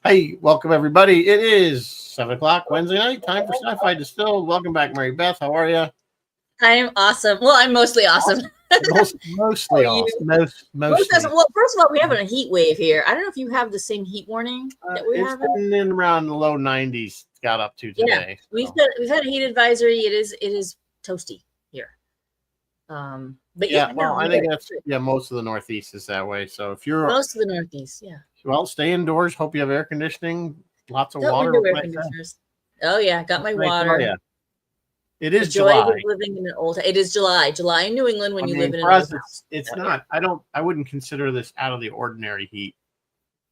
Hey, welcome everybody. It is 7 o'clock Wednesday night. Time for Sci-Fi Distilled. Welcome back, Mary Beth. How are you? I'm awesome. Well, I'm mostly awesome. Mostly awesome. Mostly. Well, first of all, we have a heat wave here. I don't know if you have the same heat warning that we It's have. been in around the low 90s. Got up to today. Yeah, we've had a heat advisory. It is toasty here. But yeah, well, I think that's most of the Northeast is that way. So if you're most of the Northeast, well, stay indoors. Hope you have air conditioning, lots of Don't water. Air conditioners. Oh yeah, got my water. It is the joy July. of living in an old. It is July. July in New England when you live in an old house. It's not. I wouldn't consider this out of the ordinary heat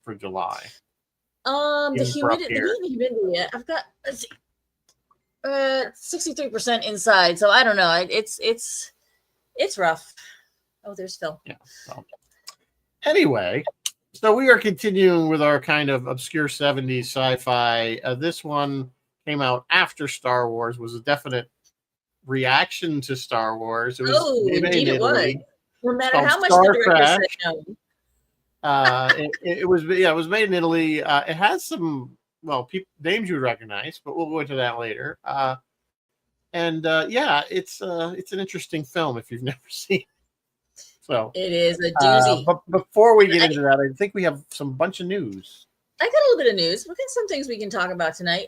for July. The humidity. I've got 63% inside, so I don't know. It's rough. Oh, there's Phil. Yeah. Well, anyway, so we are continuing with our kind of obscure 70s sci-fi. This one came out after Star Wars, was a definite reaction to Star Wars. It was indeed it was. No matter how much the director said no. It was made in Italy. It has some names you would recognize, but we'll go into that later. It's an interesting film if you've never seen it. So it is a doozy. But before we get into that, I think we have some bunch of news. I got a little bit of news. We've got some things we can talk about tonight.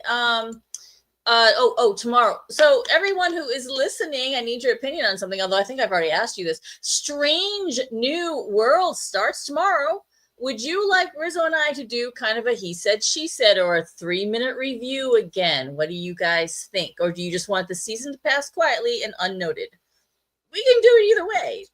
Tomorrow. So everyone who is listening, I need your opinion on something, although I think I've already asked you this. Strange New World starts tomorrow. Would you like Rizzo and I to do kind of a he said, she said, or a 3-minute review again? What do you guys think? Or do you just want the season to pass quietly and unnoted? We can do it either way.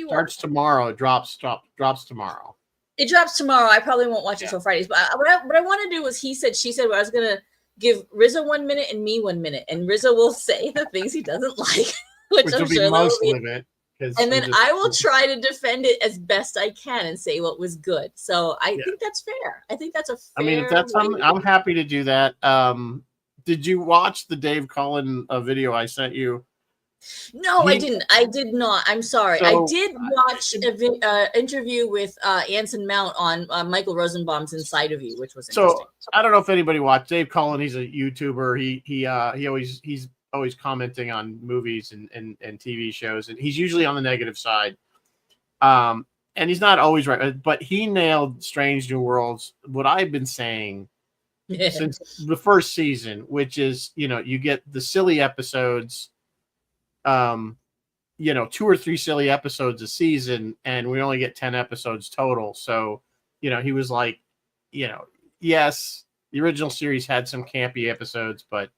Starts tomorrow. It drops tomorrow. It drops tomorrow. I probably won't watch it till Fridays. But what I want to do was he said, she said, where I was going to give Rizzo 1 minute and me 1 minute. And Rizzo will say the things he doesn't like, which I'm will sure be most of it. And then I will try to defend it as best I can and say what was good. So I think that's fair. I think that's a fair. If that's I'm happy to do that. Did you watch the Dave Cullen video I sent you? No, I didn't. I did not. I'm sorry. I did watch an interview with Anson Mount on Michael Rosenbaum's Inside of You, which was interesting. So I don't know if anybody watched Dave Cullen. He's a YouTuber. He's always commenting on movies and TV shows, and he's usually on the negative side. And he's not always right, but he nailed Strange New Worlds. What I've been saying since the first season, which is, you get the silly episodes, 2 or 3 silly episodes a season, and we only get 10 episodes total. So, he was like, yes, the original series had some campy episodes, but,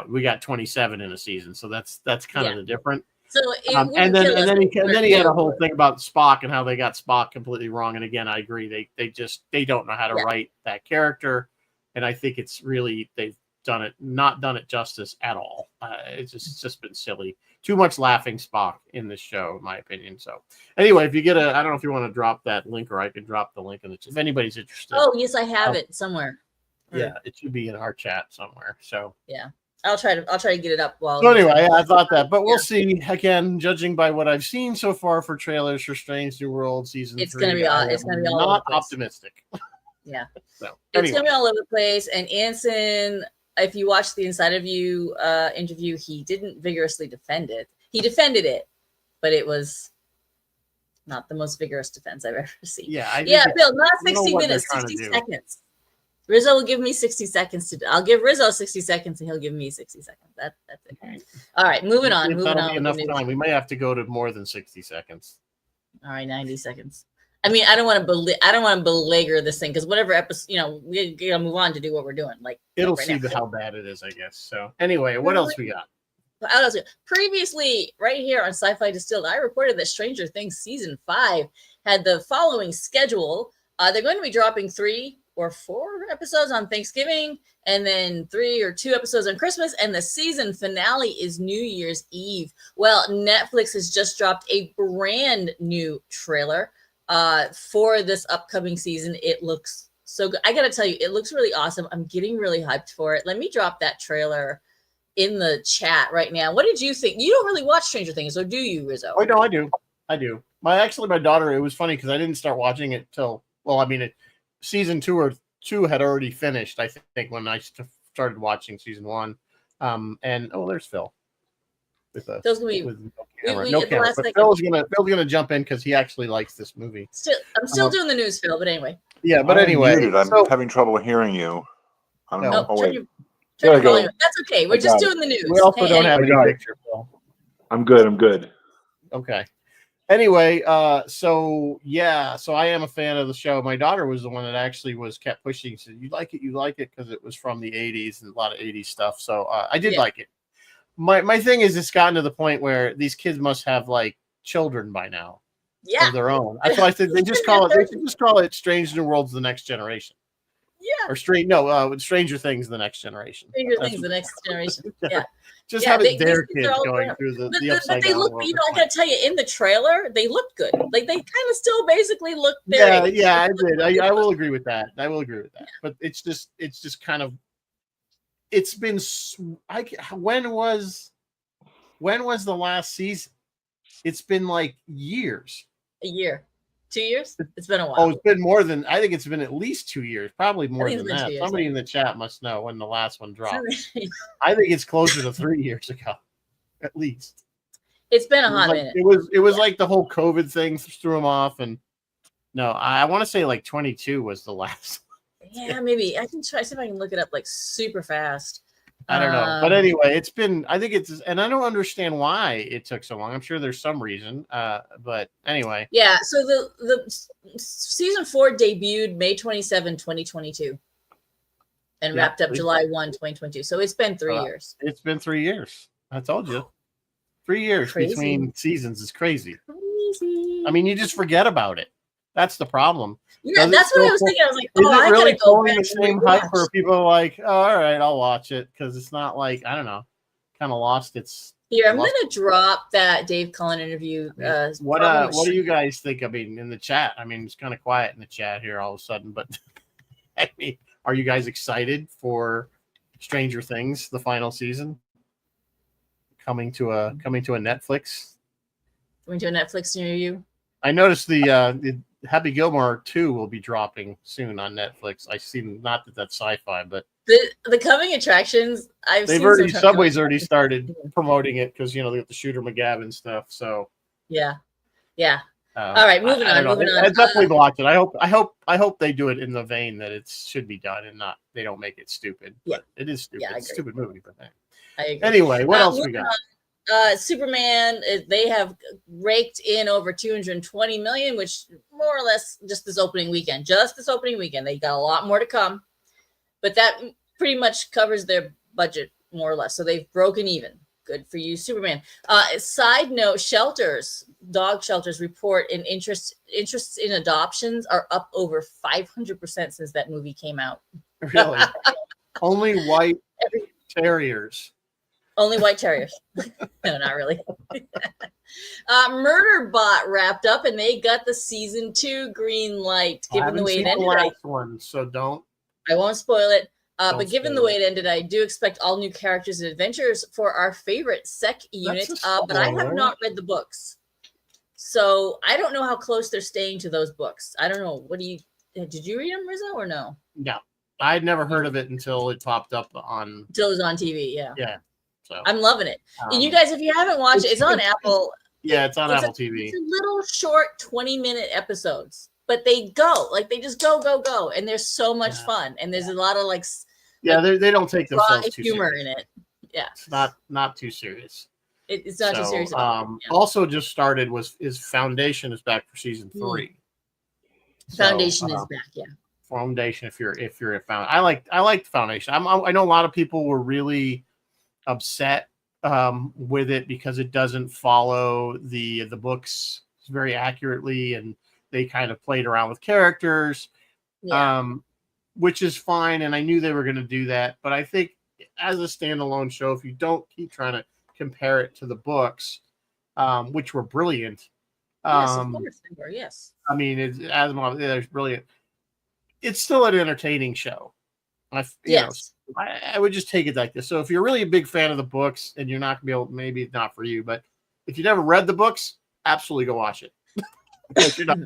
we got 27 in a season. So that's kind of the difference. So and then he had a whole thing about Spock and how they got Spock completely wrong. And again, I agree. They don't know how to write that character. And I think it's really, they've not done it justice at all. It's just been silly. Too much laughing Spock in this show, in my opinion. So anyway, if you get I don't know if you want to drop that link, or I can drop the link in the chat if anybody's interested. Oh yes, I have it somewhere. Yeah, it should be in our chat somewhere. So yeah. I'll try to get it up while. So anyway, I thought that, but we'll see. Again, judging by what I've seen so far for trailers for Strange New World season 3, it's gonna be all not optimistic. Yeah, so it's gonna be all over the place. And Anson, if you watch the Inside of You interview, he didn't vigorously defend it. He defended it, but it was not the most vigorous defense I've ever seen. Yeah, Bill, not 60 minutes, 60 seconds. Rizzo will give me 60 seconds I'll give Rizzo 60 seconds and he'll give me 60 seconds. That's it. Okay. All right, moving on. Be enough time. We may have to go to more than 60 seconds. All right, 90 seconds. I mean, I don't want to belabor this thing because whatever episode, we gotta move on to do what we're doing. Like it'll see how bad it is, I guess. So anyway, what else we got? Previously, right here on Sci-Fi Distilled, I reported that Stranger Things season 5 had the following schedule. They're going to be dropping 3 or 4 episodes on Thanksgiving, and then 3 or 2 episodes on Christmas, and the season finale is New Year's Eve. Well, Netflix has just dropped a brand new trailer for this upcoming season. It looks so good. I gotta tell you, it looks really awesome. I'm getting really hyped for it. Let me drop that trailer in the chat right now. What did you think? You don't really watch Stranger Things, or do you, Rizzo? Oh, no, I do. My daughter, it was funny because I didn't start watching it till, season two had already finished. I think when I started watching season 1. And there's Phil with us. Phil's gonna be With no camera. we No at the camera. last But second. Phil's gonna jump in because he actually likes this movie. I'm still doing the news, Phil. But anyway. Yeah, but I'm anyway, muted. I'm having trouble hearing you. I don't know. Oh, wait. turn There I your go. volume. That's okay. We're just doing the news. we also don't have any I got it. picture, Phil. I'm good. Okay. Anyway, so I am a fan of the show. My daughter was the one that actually kept pushing. She said, you like it because it was from the 80s and a lot of 80s stuff. So I did like it. My thing is, it's gotten to the point where these kids must have like children by now of their own. That's why I said they should just call it Strange New Worlds: The Next Generation. Yeah. Or Stranger Things: The Next Generation. Stranger Things: The Next Generation. Yeah. Just have it their kids going through the upside but they down look, world. I gotta tell you, in the trailer, they looked good. Like they kind of still basically look their age. Yeah, I did. I will agree with that. Yeah. But it's just kind of, it's been, when was the last season? It's been like years. A year. 2 years? It's been a while. Oh, it's been more than, I think it's been at least 2 years, probably more than that. 2 years, Somebody in the chat must know when the last one dropped. I think it's closer to 3 years ago, at least. It's been a hot minute. It was like the whole COVID thing threw them off, and no, I want to say like 22 was the last. Yeah, maybe I can try see if I can look it up like super fast. I don't know, but anyway, and I don't understand why it took so long. I'm sure there's some reason, but anyway. Yeah, so the season 4 debuted May 27, 2022, and wrapped up July 1, 2022. So it's been 3 years. It's been 3 years. I told you, 3 years between seasons is crazy. I mean, you just forget about it. That's the problem. Yeah, that's what I was thinking. I was like, is it really pulling the same hype where people are like, oh, all right, I'll watch it, because it's not like, I don't know, kind of lost its. Here, I'm going to drop that Dave Cullen interview. What do you guys think? I mean, in the chat, I mean, it's kind of quiet in the chat here all of a sudden, but I mean, are you guys excited for Stranger Things, the final season, coming to a Netflix? Coming to a Netflix near you? I noticed the Happy Gilmore 2 will be dropping soon on Netflix. I see, not that that's sci-fi, but the coming attractions Subway's already started promoting it because they got the Shooter McGavin stuff. So yeah. All right, moving on. I definitely watch it. I hope they do it in the vein that it should be done, and not they don't make it stupid. Yeah, but it is stupid. Yeah, it's a stupid movie, but I agree. Anyway, what else we got? Superman, they have raked in over 220 million, which more or less just this opening weekend. They got a lot more to come, but that pretty much covers their budget more or less. So they've broken even. Good for you, Superman. Side note: dog shelters report interests in adoptions are up over 500% since that movie came out. Really? Only white terriers. Only white terriers. No, not really. Murderbot wrapped up, and they got the season 2 green light. Given the way it ended, I won't spoil it. But given the way it ended, I do expect all new characters and adventures for our favorite Sec unit. But I have not read the books, so I don't know how close they're staying to those books. I don't know. Did you read them, Rizzo, or no? No, I'd never heard of it until it popped up on. Until it was on TV. Yeah. Yeah. So I'm loving it. And you guys, if you haven't watched it, it's on Apple. Yeah, it's on Apple TV. It's a little short 20-minute episodes, but they just go, and there's so much fun, and there's a lot of they don't take themselves too humor serious. in it. Yeah, it's not too serious. It's not too serious. Also, just started is Foundation is back for season 3. Foundation is back. Yeah. Foundation. If you're a fan, I like Foundation. I know a lot of people were really upset with it because it doesn't follow the books very accurately, and they kind of played around with characters, which is fine, and I knew they were going to do that. But I think as a standalone show, if you don't keep trying to compare it to the books, which were brilliant, yes, of course they were. Yes, I mean, there's brilliant. It's still an entertaining show. I would just take it like this. So if you're really a big fan of the books and you're not going to be able, maybe it's not for you, but if you never read the books, absolutely go watch it. But you're not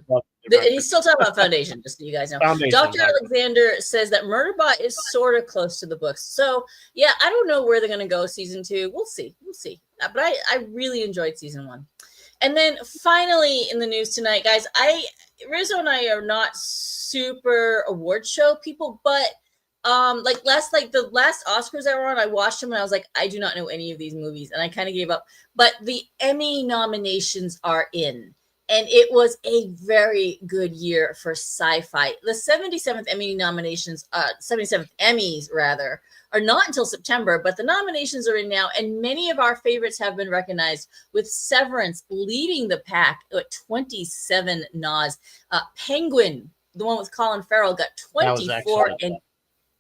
He's still talking about Foundation, just so you guys know. Foundation, Dr. right. Alexander says that Murderbot is sort of close to the books. So, yeah, I don't know where they're going to go season 2. We'll see. But I really enjoyed season 1. And then finally in the news tonight, guys, Rizzo and I are not super award show people, but the last Oscars I were on, I watched them and I was like, I do not know any of these movies, and I kind of gave up. But the Emmy nominations are in. And it was a very good year for sci-fi. The 77th Emmy nominations, 77th Emmys rather, are not until September, but the nominations are in now. And many of our favorites have been recognized, with Severance leading the pack at 27 nods. Penguin, the one with Colin Farrell, got 24, and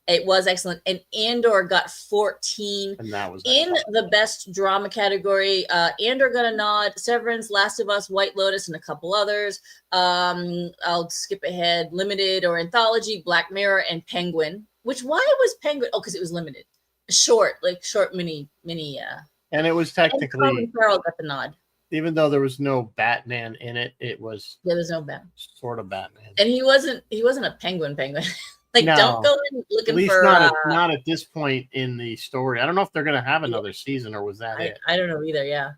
it was excellent. And Andor got 14. And that was in the best drama category. Andor got a nod. Severance, Last of Us, White Lotus, and a couple others. I'll skip ahead. Limited or Anthology, Black Mirror, and Penguin. Why was Penguin? Oh, because it was limited. Short mini. And it was technically. Colin Farrell got the nod. Even though there was no Batman in it, it was. There was no Batman. Sort of Batman. And he wasn't a penguin. No, don't go in looking at least for. Not at this point in the story. I don't know if they're going to have another season, or was that it? I don't know either. Yeah.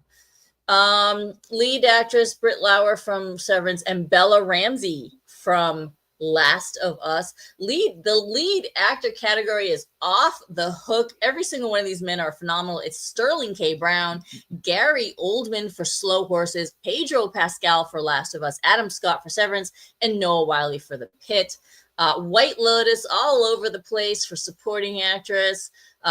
Lead actress Britt Lauer from Severance and Bella Ramsey from Last of Us. The lead actor category is off the hook. Every single one of these men are phenomenal. It's Sterling K. Brown, Gary Oldman for Slow Horses, Pedro Pascal for Last of Us, Adam Scott for Severance, and Noah Wyle for The Pit. White Lotus all over the place for supporting actress.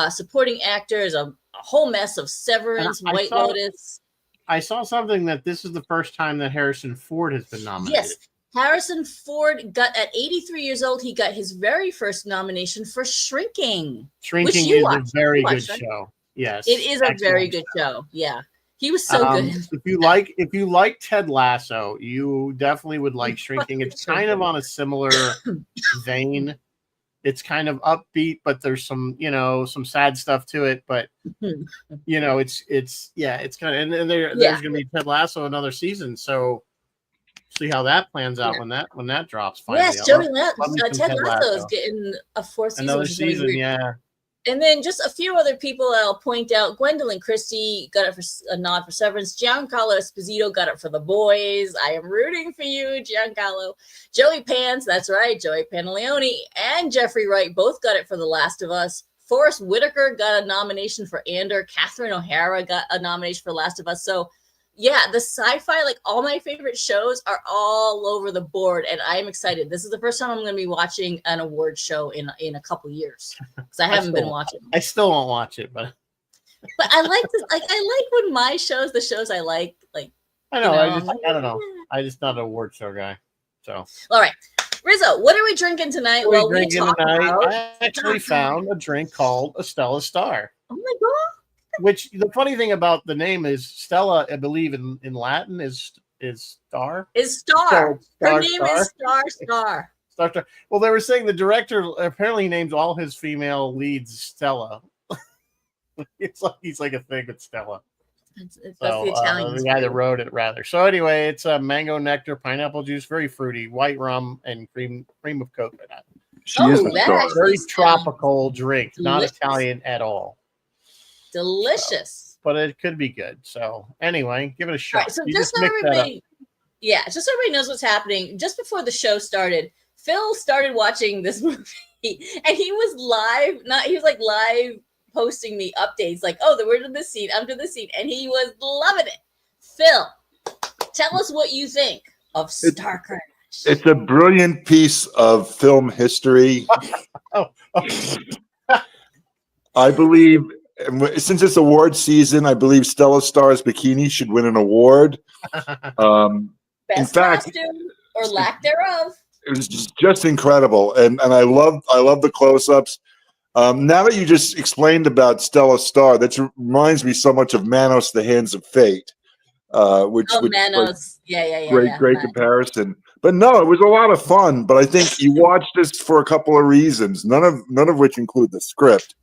Supporting actors, a whole mess of Severance, White Lotus. I saw something that this is the first time that Harrison Ford has been nominated. Yes, Harrison Ford got, at 83 years old, he got his very first nomination for Shrinking. Shrinking is a very good show. Yes, it is a very good show. Yeah. He was so good. If you like Ted Lasso, you definitely would like Shrinking. It's kind of on a similar vein. It's kind of upbeat, but there's some sad stuff to it. But it's kind of, and there's going to be Ted Lasso another season. So see how that plans out when that drops. Finally. Yes, Ted Lasso is getting a fourth season. Another season, yeah. And then just a few other people I'll point out. Gwendolyn Christie got it for a nod for Severance. Giancarlo Esposito got it for The Boys. I am rooting for you, Giancarlo. Joey Pants, that's right, Joey Pantaleone, and Jeffrey Wright both got it for The Last of Us. Forrest Whitaker got a nomination for Andor. Catherine O'Hara got a nomination for Last of Us. So, yeah, the sci-fi, all my favorite shows are all over the board, and I'm excited. This is the first time I'm going to be watching an award show in a couple years, because I haven't been watching. I still won't watch it, but I like this. I like when the shows I like. I know. I don't know. I'm just not an award show guy. So all right, Rizzo, what are we drinking tonight? I actually found a drink called a Stella Star. Oh my god! Which the funny thing about the name is Stella, I believe in Latin is star. Is star. Her name is Star. Star. Well, they were saying the director apparently names all his female leads Stella. He's like a thing with Stella. That's the Italian. The guy that wrote it, rather. So anyway, it's a mango nectar, pineapple juice, very fruity, white rum, and cream of coconut. She is the star. Very tropical drink, not Italian at all. Delicious. But it could be good. So anyway, give it a shot. Right, so just so everybody knows what's happening, just before the show started, Phil started watching this movie and he was live posting me updates we're to this scene, I'm to this scene, and he was loving it. Phil, tell us what you think of Starcrash. It's a brilliant piece of film history. I believe, since it's award season, I believe Stella Star's bikini should win an award. Best costume or lack thereof. It was just incredible, and I love the close-ups. Now that you just explained about Stella Star, that reminds me so much of Manos: The Hands of Fate, which Manos, great comparison. But no, it was a lot of fun. But I think you watch this for a couple of reasons, none of which include the script.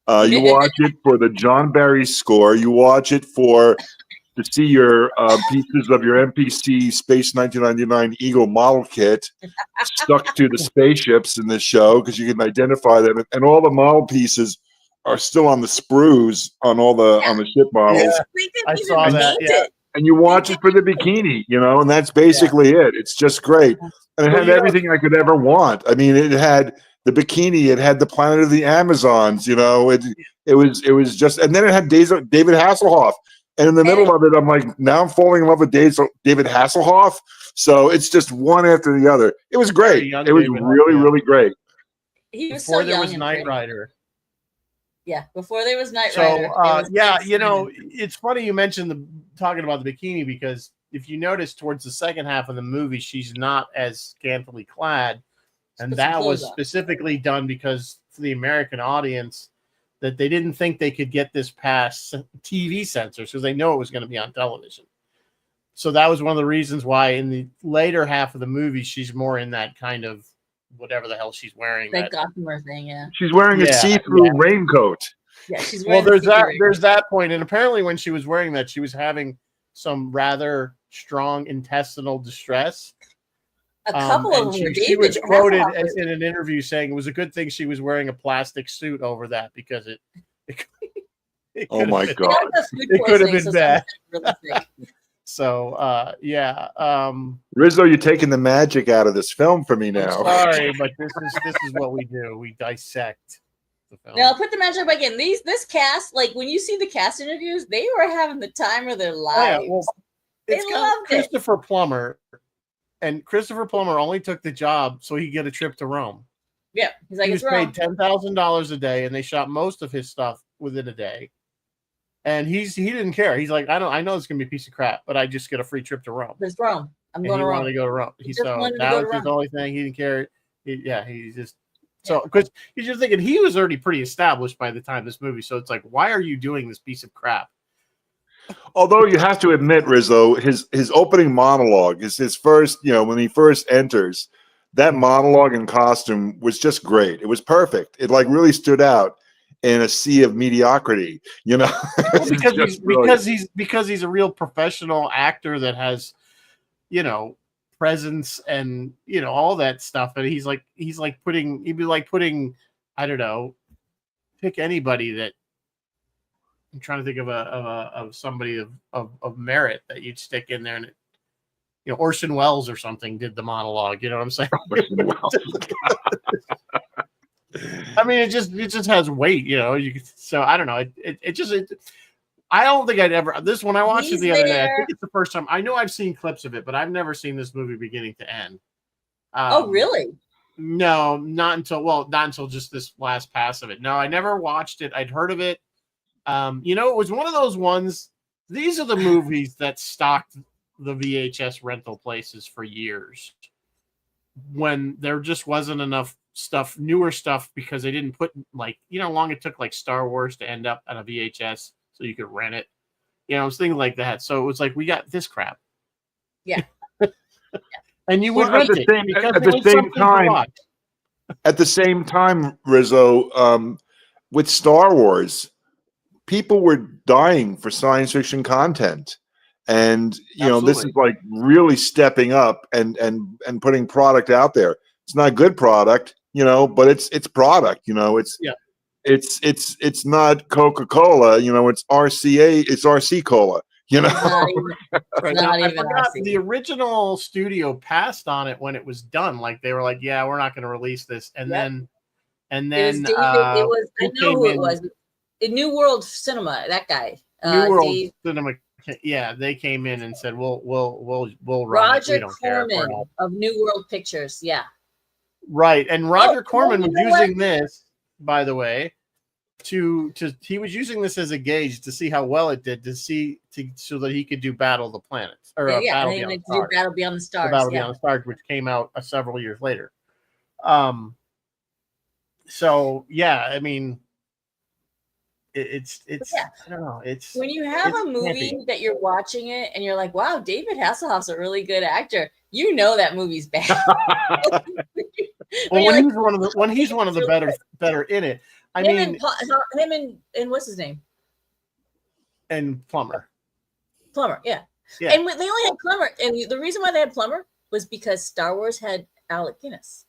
You watch it for the John Barry score. You watch it for to see your pieces of your MPC Space 1999 Eagle model kit stuck to the spaceships in this show, because you can identify them, and all the model pieces are still on the sprues on all the on the ship models. Yeah, I saw that. Yeah. And you watch it for the bikini, and that's basically it. It's just great. And it had everything I could ever want. I mean, it had the bikini, it had the planet of the Amazons, it was just, and then it had David Hasselhoff. And in the middle of it, I'm like, now I'm falling in love with David Hasselhoff. So it's just one after the other. It was great. It was really great. He was before so there young was Knight Rider. Yeah, before there was Knight So, Rider. it's funny you mentioned talking about the bikini, because if you notice towards the second half of the movie, she's not as scantily clad. And that was specifically done because for the American audience, that they didn't think they could get this past TV censors, because they know it was going to be on television. So that was one of the reasons why in the later half of the movie, she's more in that kind of whatever the hell she's wearing. That gossamer thing, yeah. She's wearing a see-through raincoat. Yeah, she's wearing there's that point. And apparently when she was wearing that, she was having some rather strong intestinal distress. A couple of them. She was quoted in an interview saying it was a good thing she was wearing a plastic suit over that, because it oh my God. It could have been bad. So, Rizzo, you're taking the magic out of this film for me now. I'm sorry, but this is what we do. We dissect the film. Now, I'll put the magic back in. This cast, like when you see the cast interviews, they were having the time of their lives. They loved Christopher Plummer, and Christopher Plummer only took the job so he could get a trip to Rome. Yeah, he's like, he was paid $10,000 a day, and they shot most of his stuff within a day. And he didn't care. He's like, I know it's gonna be a piece of crap, but I just get a free trip to Rome. It's Rome. I'm going to Rome. He wanted to go to Rome. That was his only thing. He didn't care. Because you're thinking he was already pretty established by the time this movie. So it's like, why are you doing this piece of crap? Although you have to admit, Rizzo, his opening monologue is his first. When he first enters, that monologue and costume was just great. It was perfect. It like really stood out in a sea of mediocrity, because he's a real professional actor that has, presence and all that stuff. And he'd be like putting, I don't know, pick anybody that I'm trying to think of somebody of merit that you'd stick in there, and Orson Welles or something did the monologue. You know what I'm saying? I mean, it just has weight, so I don't know. I don't think I'd ever when I watched it the other day, I think it's the first time. I know I've seen clips of it, but I've never seen this movie beginning to end. Oh, really? No, not until just this last pass of it. No, I never watched it. I'd heard of it. It was one of those ones. These are the movies that stocked the VHS rental places for years, when there just wasn't enough newer stuff, because they didn't put how long it took Star Wars to end up on a VHS so you could rent it. It was things like that. So it was like, we got this crap. Yeah. And you would rent it at the same time, Rizzo, with Star Wars, people were dying for science fiction content. And this is like really stepping up and putting product out there. It's not good product, but it's product. It's not Coca-Cola. It's RCA. It's RC Cola. Not even the original studio passed on it when it was done. Like they were like, yeah, we're not going to release this. And then it was David. I know who it was. New World Cinema. That guy. New World Cinema. Yeah, they came in and said, "We'll run Roger it. We don't care." of New World Pictures, yeah, right. And Roger Corman was using this, by the way, he was using this as a gauge to see how well it did, so that he could do Battle of the Planets Battle Beyond the Stars, Battle Beyond the Stars, which came out several years later. So yeah, I mean. It's I don't know. It's when you have a movie that you're watching it and you're like, wow, David Hasselhoff's a really good actor. That movie's bad. when he's one of the better in it. Him and what's his name? And Plummer. Plumber, yeah. Yeah. And they only had Plumber, and the reason why they had Plumber was because Star Wars had Alec Guinness,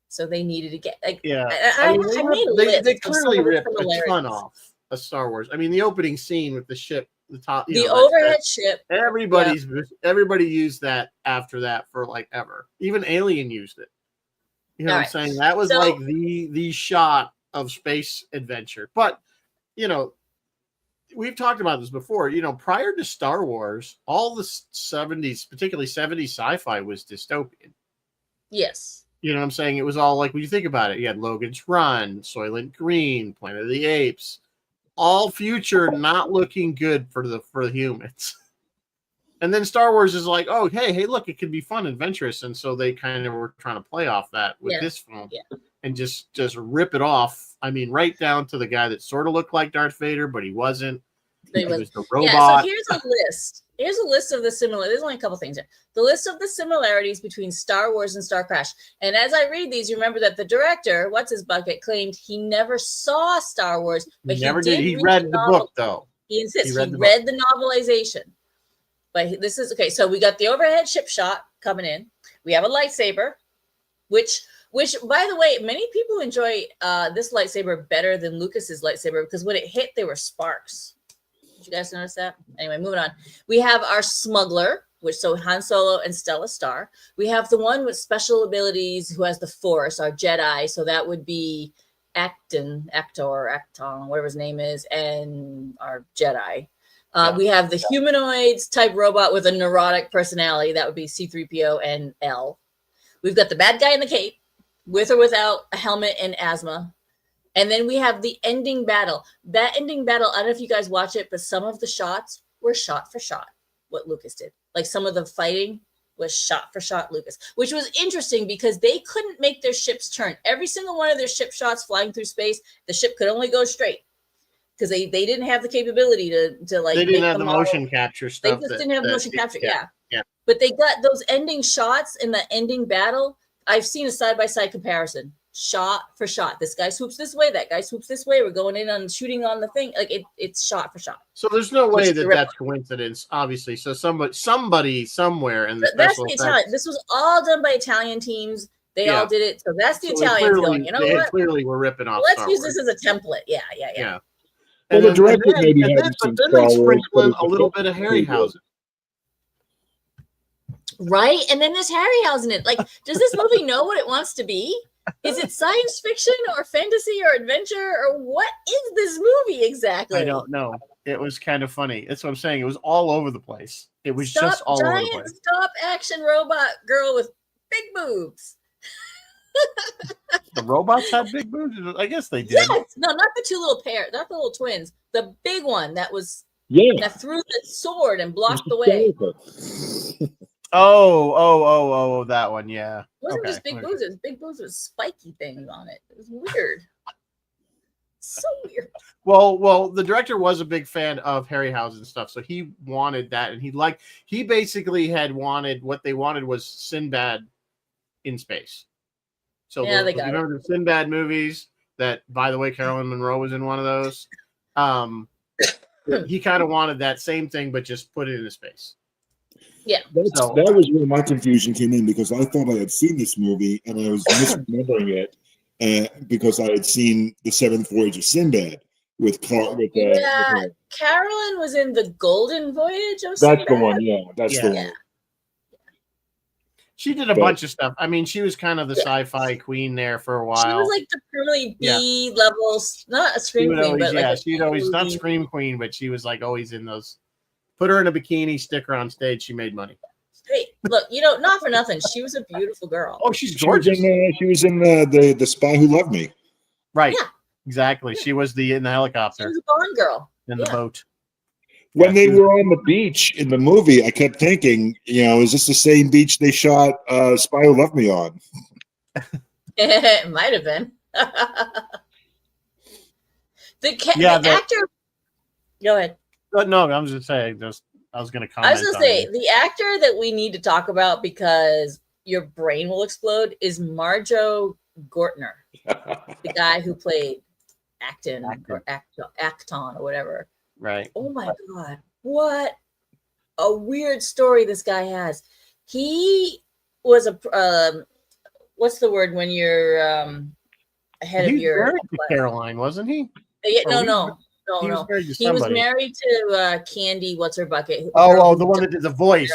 so they needed to get like. Yeah, I mean, made a they list of some clearly of the ripped a ton similarities. off of Star Wars. I mean, the opening scene with the ship, the top, The overhead ship. Everybody used that after that for like ever. Even Alien used it. You know what I'm saying? That was like the shot of space adventure. But you know, we've talked about this before. You know, prior to Star Wars, all the 70s, particularly 70s sci-fi, was dystopian. Yes. You know what I'm saying? It was all like, when you think about it, you had Logan's Run, Soylent Green, Planet of the Apes, all future not looking good for the humans. And then Star Wars is like, oh, hey, look, it could be fun, adventurous. And so they kind of were trying to play off that with this film and just rip it off. I mean, right down to the guy that sort of looked like Darth Vader, but he wasn't. He was the robot. Yeah, so here's a list. Here's a list of the similarities. There's only a couple things here. The list of the similarities between Star Wars and Starcrash. And as I read these, you remember that the director, what's his bucket, claimed he never saw Star Wars, but he never did. He read the book, though. He insists he read the novelization. But this is okay. So we got the overhead ship shot coming in. We have a lightsaber, which by the way, many people enjoy this lightsaber better than Lucas's lightsaber because when it hit, there were sparks. Did you guys notice that? Anyway, moving on. We have our smuggler, so Han Solo and Stella Star. We have the one with special abilities who has the Force, our Jedi. So that would be Acton, whatever his name is, and our Jedi. We have the humanoids type robot with a neurotic personality. That would be C-3PO and L. We've got the bad guy in the cape, with or without a helmet and asthma. And then we have the ending battle. That ending battle, I don't know if you guys watch it, but some of the shots were shot for shot, what Lucas did. Like some of the fighting was shot for shot Lucas, which was interesting because they couldn't make their ships turn. Every single one of their ship shots flying through space, the ship could only go straight. Because they didn't have the capability to like. They didn't have the motion capture stuff. They just didn't have motion capture. Yeah. But they got those ending shots in the ending battle. I've seen a side by side comparison, shot for shot. This guy swoops this way. That guy swoops this way. We're going in on shooting on the thing. Like it's shot for shot. So there's no way that's coincidence, obviously. So somebody somewhere in the that's the Italian. This was all done by Italian teams. They all did it. So that's the Italians going. You know what? Clearly, we're ripping off. Let's use this as a template. Yeah. Well, the director maybe had some then they sprinkle in a little bit of Harryhausen. Right? And then there's Harryhausen in it. Like, does this movie know what it wants to be? Is it science fiction or fantasy or adventure or what is this movie exactly? I don't know. It was kind of funny. That's what I'm saying. It was all over the place. It was just all over the place. Stop action robot girl with big boobs. The robots had big boobs? I guess they did. Yes. No, not the two little pair, not the little twins. The big one that was that threw the sword and blocked the way. Oh, that one, yeah. It wasn't just big boobs, it was big boobs with spiky things on it. It was weird. So weird. Well, the director was a big fan of Harryhausen stuff, so he wanted that, and he basically had wanted what they wanted was Sinbad in space. So they got remember the Sinbad movies that, by the way, Carolyn Monroe was in one of those. He kind of wanted that same thing, but just put it into space. Yeah. That was where my confusion came in because I thought I had seen this movie and I was misremembering it because I had seen The Seventh Voyage of Sinbad with Carolyn was in The Golden Voyage of Sinbad. That's the one, that's the one. She did a bunch of stuff. I mean, she was kind of the sci-fi queen there for a while. She was like the really B levels, not a scream queen, but she'd always not scream queen, but she was like always in those. Put her in a bikini, stick her on stage, she made money. Hey, look, not for nothing. She was a beautiful girl. Oh, she's gorgeous. She was in the Spy Who Loved Me. Right. Yeah. Exactly. She was in the helicopter. She was a Bond girl. In the boat. When they were on the beach in the movie, I kept thinking, is this the same beach they shot Spy Who Loved Me on? It might have been. The actor. Go ahead. No, I'm just saying. I was going to comment. I was going to say the actor that we need to talk about because your brain will explode is Marjo Gortner, the guy who played Acton or Acton or whatever. Right. Oh my God. What a weird story this guy has. He was a what's the word when you're ahead of He's your married to Caroline, wasn't he? yeah, Or no. he was married to He was somebody. married to Candy. What's her bucket? Oh, the one that did the voice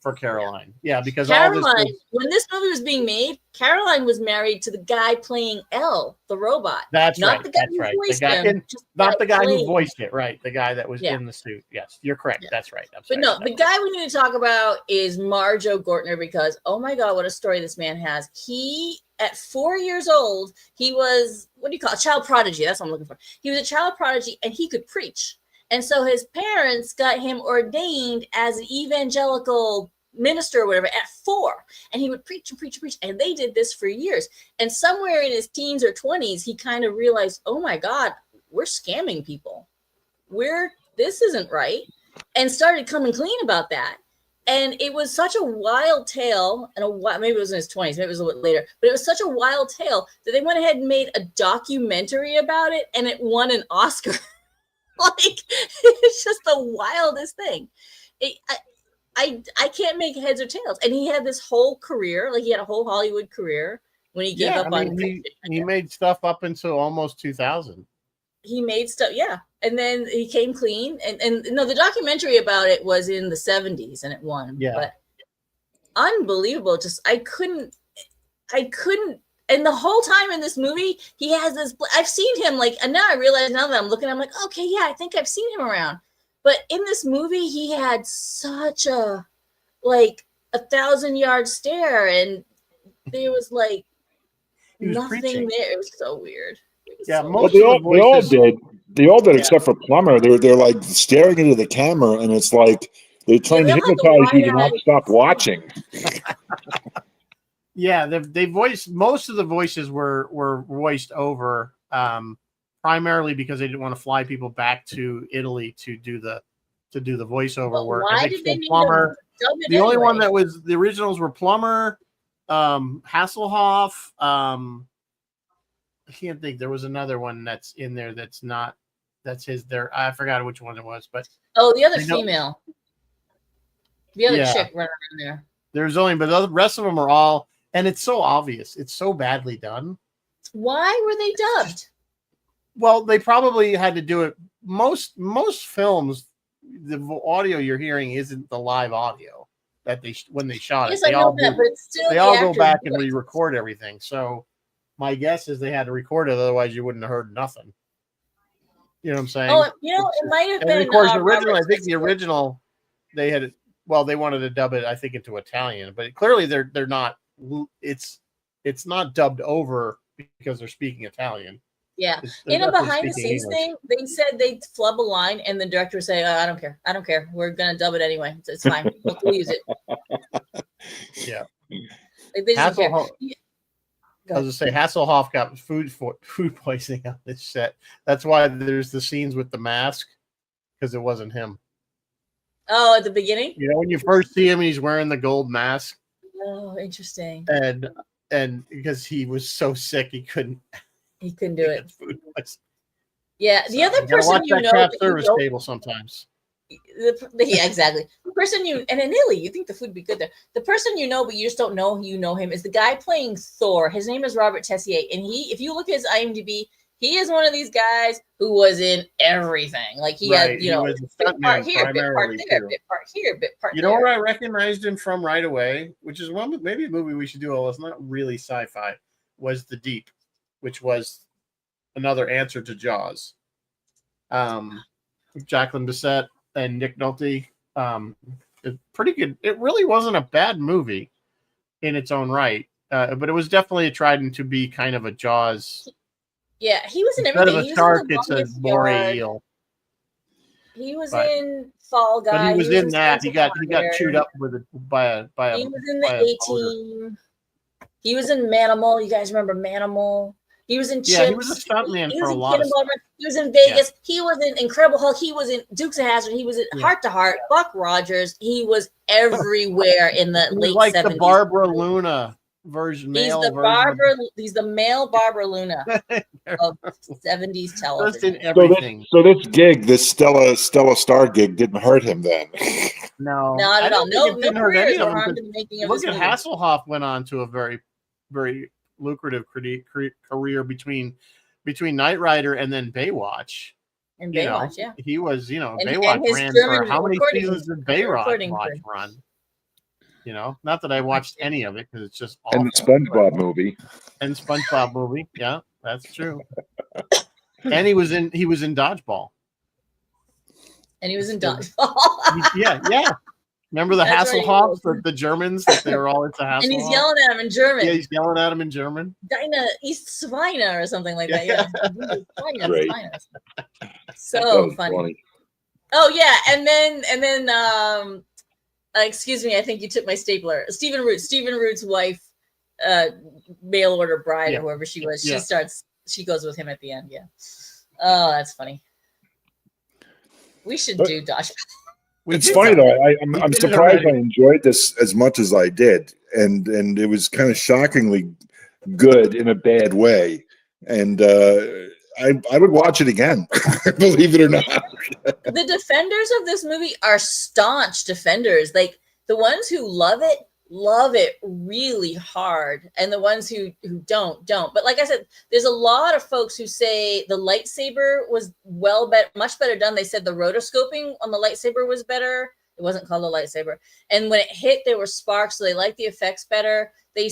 for Caroline. Yeah, because Caroline. all this was, when this movie was being made, Caroline was married to the guy playing Elle, the robot. That's not right. The guy That's who right. voiced The guy, him, not the guy playing. who voiced it. Right. The guy that was in the suit. Yes, you're correct. Yeah. That's right. But no, the guy we need to talk about is Marjo Gortner because, oh my God, what a story this man has. He, at 4 years old, he was, what do you call it? A child prodigy. That's what I'm looking for. He was a child prodigy and he could preach. And so his parents got him ordained as an evangelical minister or whatever at 4. And he would preach and preach and preach. And they did this for years. And somewhere in his teens or 20s, he kind of realized, oh my God, we're scamming people. This isn't right. And started coming clean about that. And it was such a wild tale, and maybe it was in his 20s, maybe it was a little bit later, but it was such a wild tale that they went ahead and made a documentary about it, and it won an Oscar. Like, it's just the wildest thing. I can't make heads or tails. And he had this whole career, like he had a whole Hollywood career when he gave up on. He made stuff up until almost 2000. He made stuff, yeah. And then he came clean. And no, the documentary about it was in the 70s and it won. Yeah. But unbelievable. Just, I couldn't. And the whole time in this movie, he has this, I've seen him like, and now I realize now that I'm looking, I'm like, okay, yeah, I think I've seen him around. But in this movie, he had such a, like, 1,000-yard stare. And there was like nothing preaching there. It was so weird. Yeah, they all did except for Plummer. They're like staring into the camera, and it's like they're trying to hypnotize you to not stop watching. Yeah, they voiced most of the voices were voiced over, primarily because they didn't want to fly people back to Italy to do the voiceover work. Why I did think they need Plummer. The only one that was the originals were Plummer, Hasselhoff. I can't think. There was another one that's in there that's not. That's his. There, I forgot which one it was, but the other female, the other chick running around there. There's only, but the rest of them are all, and it's so obvious. It's so badly done. Why were they dubbed? Well, they probably had to do it. Most films, the audio you're hearing isn't the live audio that when they shot it. Yes, I know that, but it's still they all go back and re-record everything. So my guess is they had to record it, otherwise you wouldn't have heard nothing. You know what I'm saying? Oh, it might have been. Of course, original. I think the original they had. Well, they wanted to dub it, I think, into Italian, but clearly they're not. It's not dubbed over because they're speaking Italian. Yeah, in a behind-the-scenes thing, they said they'd flub a line, and the director would say, "I don't care. We're gonna dub it anyway. It's fine. We'll use it." Yeah. They just don't care. I was going to say, Hasselhoff got food poisoning on this set. That's why there's the scenes with the mask, because it wasn't him. Oh, at the beginning? You know, when you first see him, he's wearing the gold mask. Oh, interesting. And because he was so sick, he couldn't do it. Food poisoning. Yeah, the other person you know, craft service table sometimes. Yeah, exactly. The person and in Italy, you think the food would be good there. The person you know, but you just don't know him, is the guy playing Thor. His name is Robert Tessier, and if you look at his IMDb, he is one of these guys who was in everything. Like he had, bit part here, bit part there, bit part here, bit part there. You know where I recognized him from right away, which is maybe a movie we should do. Although it's not really sci-fi. Was The Deep, which was another answer to Jaws. Jacqueline Bisset and Nick Nolte. It's pretty good. It really wasn't a bad movie in its own right, but it was definitely tried to be kind of a Jaws. Yeah, he was in everything. Instead of a shark, it's a moray eel. He was in Fall Guy. But he was in that. He got chewed up by a. He was in the A-Team. He was in Manimal. You guys remember Manimal? He was in Chips. Yeah, he was a stuntman for a lot of stuff. He was in Vegas. Yeah. He was in Incredible Hulk. He was in Dukes of Hazzard. He was in Heart to Heart. Buck Rogers. He was everywhere in the late 70s. The Barbara Luna version. He's the male Barbara Luna of 70s television. In everything. So this gig, this Stella Star gig, didn't hurt him then. No, Not I at all. don't think No, it no didn't hurt any careers of were them. harmed But in the making of look this at movie. Hasselhoff went on to a very, very lucrative career between Knight Rider and then Baywatch. And You know, Baywatch, yeah. he was, And Baywatch his ran for German how many recording, seasons did recording Baywatch career. run? Not that I watched any of it because it's just awful. And the SpongeBob movie. And SpongeBob movie, yeah, that's true. And he was in Dodgeball. And he was in Dodgeball. Yeah. Remember the That's right, Hasselhoffs, the Germans, that they were all into Hasselhoff? And he's yelling at him in German. Yeah, he's yelling at him in German. Deine ist Schweine or something like that. Yeah. Great. So funny. Oh yeah, and then excuse me, I think you took my stapler. Stephen Root's wife, mail order bride or whoever she was. She goes with him at the end. Yeah. Oh, that's funny. We should do Dodgeball. It's funny though. I'm surprised I enjoyed this as much as I did, and it was kind of shockingly good in a bad way. And I would watch it again, believe it or not. The defenders of this movie are staunch defenders. Like the ones who love it really hard, and the ones who don't. But like I said, there's a lot of folks who say the lightsaber was much better done. They said the rotoscoping on the lightsaber was better. It wasn't called a lightsaber, and when it hit, there were sparks, so they liked the effects better. They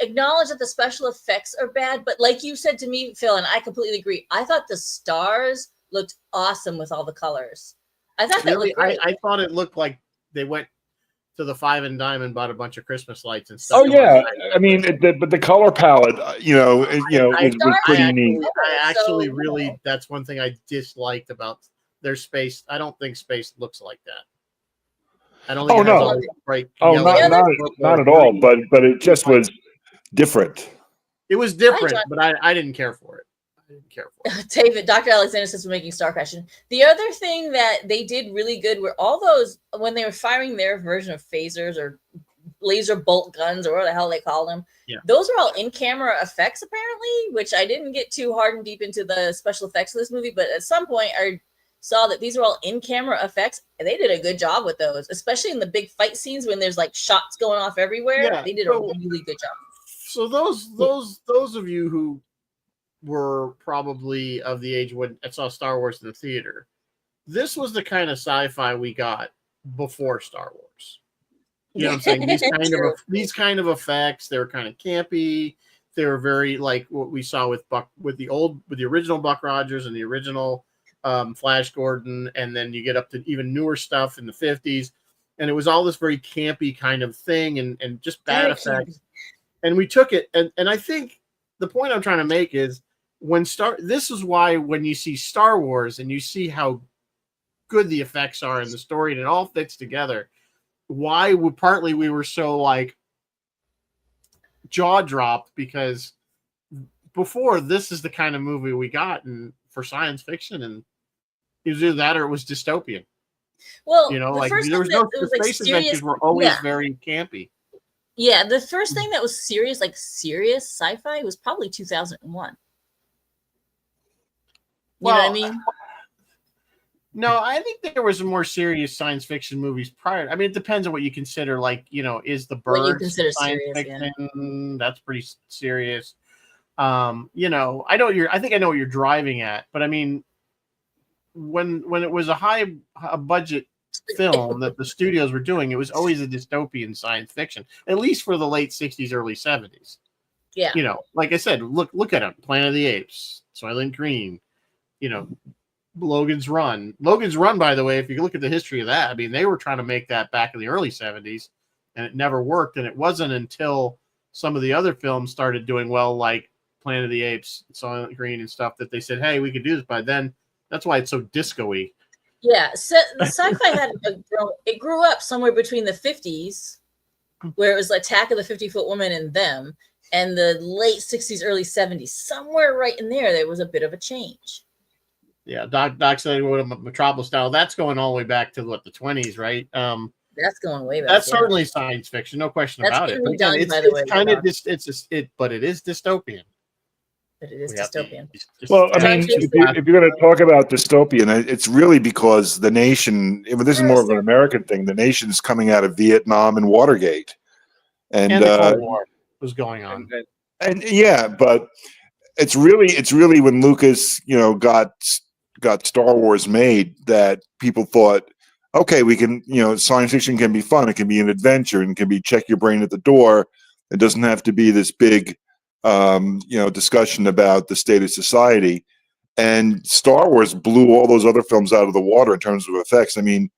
acknowledge that the special effects are bad, but like you said to me, Phil, and I completely agree. I thought the stars looked awesome with all the colors. I thought that looked great. I thought it looked like they went to the Five and Dime and bought a bunch of Christmas lights and stuff. Oh yeah, I mean, but the color palette, was pretty neat. I actually really, that's one thing I disliked about their space. I don't think space looks like that. I don't think it has all these bright yellow. Not at all. But it just was different. It was different, but I didn't care for it. David, Dr. Alexander says we're making Starcrash. The other thing that they did really good were all those, when they were firing their version of phasers or laser bolt guns or whatever the hell they call them. Yeah. Those are all in-camera effects apparently, which I didn't get too hard and deep into the special effects of this movie, but at some point I saw that these were all in-camera effects, and they did a good job with those, especially in the big fight scenes when there's like shots going off everywhere. Yeah, they did a really good job. So those of you who were probably of the age when I saw Star Wars in the theater, this was the kind of sci-fi we got before Star Wars. You know what I'm saying? These kind of effects, they were kind of campy. They were very like what we saw with the original Buck Rogers and the original Flash Gordon, and then you get up to even newer stuff in the 50s, and it was all this very campy kind of thing and just bad effects. And we took it, and I think the point I'm trying to make is this is why when you see Star Wars and you see how good the effects are in the story and it all fits together, why partly we were so like jaw dropped, because before, this is the kind of movie we got for science fiction, and it was either that or it was dystopian. Well, the space adventures were always very campy. Yeah, the first thing that was serious sci-fi was probably 2001. You know what I mean? No, I think there was more serious science fiction movies prior. I mean, it depends on what you consider. Like, is The Bird science fiction? Yeah. That's pretty serious. I think I know what you're driving at, but I mean, when it was a budget film that the studios were doing, it was always a dystopian science fiction, at least for the late 60s, early 70s. Yeah. Like I said, look at them. Planet of the Apes, Soylent Green, Logan's Run. Logan's Run, by the way, if you look at the history of that, I mean, they were trying to make that back in the early 70s, and it never worked. And it wasn't until some of the other films started doing well, like Planet of the Apes, Soylent Green and stuff, that they said, hey, we could do this. By then, that's why it's so disco-y. Yeah, so the sci-fi it grew up somewhere between the 50s, where it was Attack of the 50-Foot Woman and them, and the late 60s, early 70s. Somewhere right in there was a bit of a change. Yeah, Doc said Metropolis style. That's going all the way back to the 20s, right? That's going way back. That's certainly science fiction, no question about it. But again, but it is dystopian. but it is We have to dystopian. Well, I John mean, Chase- if you're going to talk about dystopian, it's really because the nation. This is more of an American thing. The nation is coming out of Vietnam and Watergate, and the Cold War was going on. And yeah, but it's really when Lucas, got Star Wars made that people thought, okay, we can, science fiction can be fun. It can be an adventure and can be check your brain at the door. It doesn't have to be this big, discussion about the state of society. And Star Wars blew all those other films out of the water in terms of effects. I mean,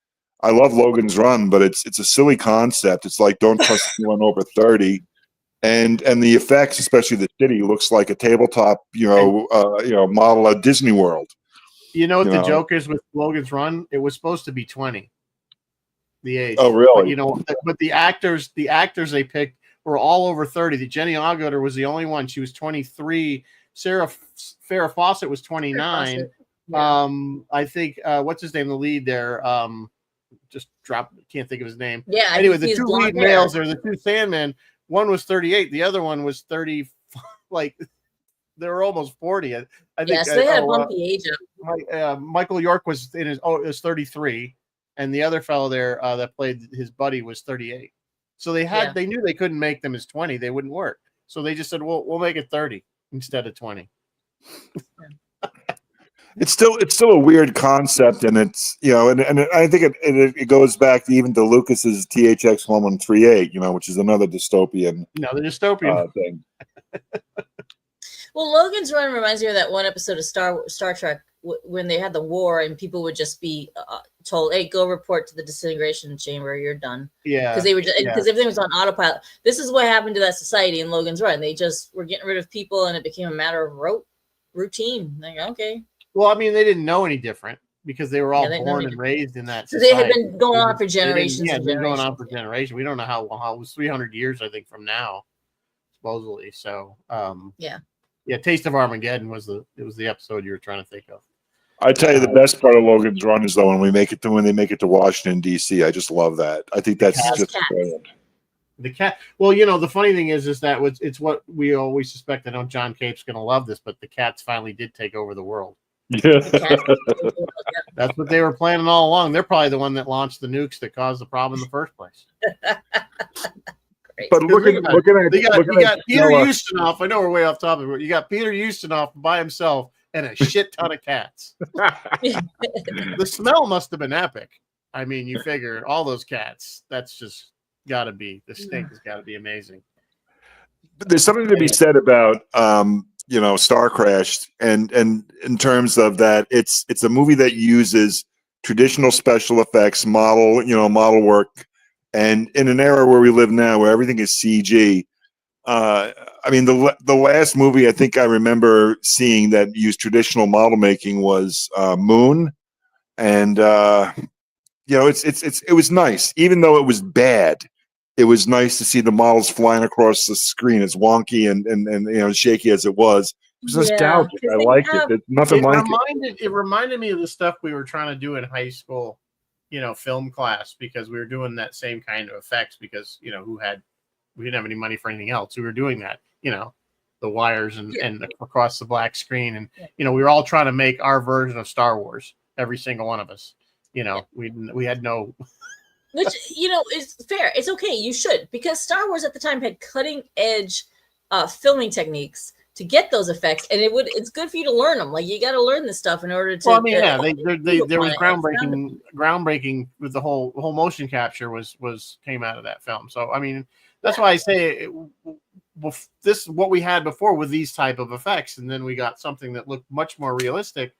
I love Logan's Run, but it's a silly concept. It's like don't trust anyone over 30. And the effects, especially the city, looks like a tabletop, model at Disney World. You know what the joke is with Logan's Run? It was supposed to be 20, the age. Oh, really? But the actors they picked were all over 30. The Jenny Agutter was the only one. She was 23. Farrah Fawcett was 29. Yeah. I think what's his name? The lead there. Just dropped. Can't think of his name. Yeah. Anyway, the two lead males there, the two Sandmen. One was 38. The other one was 30. Like they were almost 40. I think. Yes, they had a bumpy age up. Michael York was it was 33, and the other fellow there that played his buddy was 38. So they knew they couldn't make them as 20. They wouldn't work. So they just said, "Well, we'll make it 30 instead of 20." It's still a weird concept, and it's and I think it goes back even to Lucas's THX 1138, which is another dystopian. No, the dystopian thing. Well, Logan's Run reminds me of that one episode of Star Trek when they had the war and people would just be told, "Hey, go report to the disintegration chamber. You're done." Yeah, because everything was on autopilot. This is what happened to that society in Logan's Run. They just were getting rid of people, and it became a matter of routine. Like, okay. Well, I mean, they didn't know any different because they were all born and raised in that society. So they had been going on for generations. Yeah, been going on for generations. We don't know how it was 300 years, I think, from now, supposedly. So, yeah. Taste of Armageddon was the episode you were trying to think of. I tell you, the best part of Logan's Run is though when they make it to Washington D.C. I just love that. I think that's just brilliant. The cat. Well, the funny thing is that it's what we always suspect. I know John Cape's going to love this, but the cats finally did take over the world. Yeah, that's what they were planning all along. They're probably the one that launched the nukes that caused the problem in the first place. But looking at you got Peter Ustinov. I know we're way off topic, but you got Peter Ustinov by himself and a shit ton of cats. The smell must have been epic. I mean, you figure all those cats. That's just got to be the stink has got to be amazing. But there's something to be said about Starcrash, and in terms of that, it's a movie that uses traditional special effects, model work, and in an era where we live now, where everything is CG. I mean, the last movie I think I remember seeing that used traditional model making was Moon, and it was nice, even though it was bad. It was nice to see the models flying across the screen, as wonky and shaky as it was. It was nostalgic. I liked it. There's nothing like it. It reminded me of the stuff we were trying to do in high school, film class, because we were doing that same kind of effects because, we didn't have any money for anything else. We were doing that, the wires and across the black screen. And, we were all trying to make our version of Star Wars, every single one of us. We had no... Which, is fair. It's okay. You should. Because Star Wars at the time had cutting edge filming techniques to get those effects. And it's good for you to learn them. Like, you got to learn this stuff in order to... Well, I mean, there was groundbreaking with the whole motion capture came out of that film. So, I mean, that's why I say this is what we had before with these type of effects. And then we got something that looked much more realistic.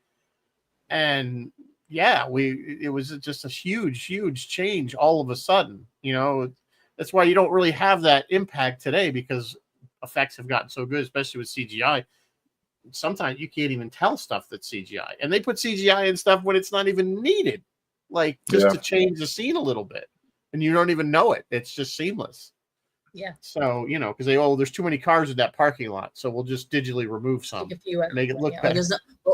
And... yeah, it was just a huge change all of a sudden. That's why you don't really have that impact today, because effects have gotten so good, especially with CGI. Sometimes you can't even tell stuff that's CGI, and they put CGI in stuff when it's not even needed, like just to change the scene a little bit, and you don't even know it. It's just seamless. Yeah. So, because there's too many cars in that parking lot, so we'll just digitally remove some, make it look better.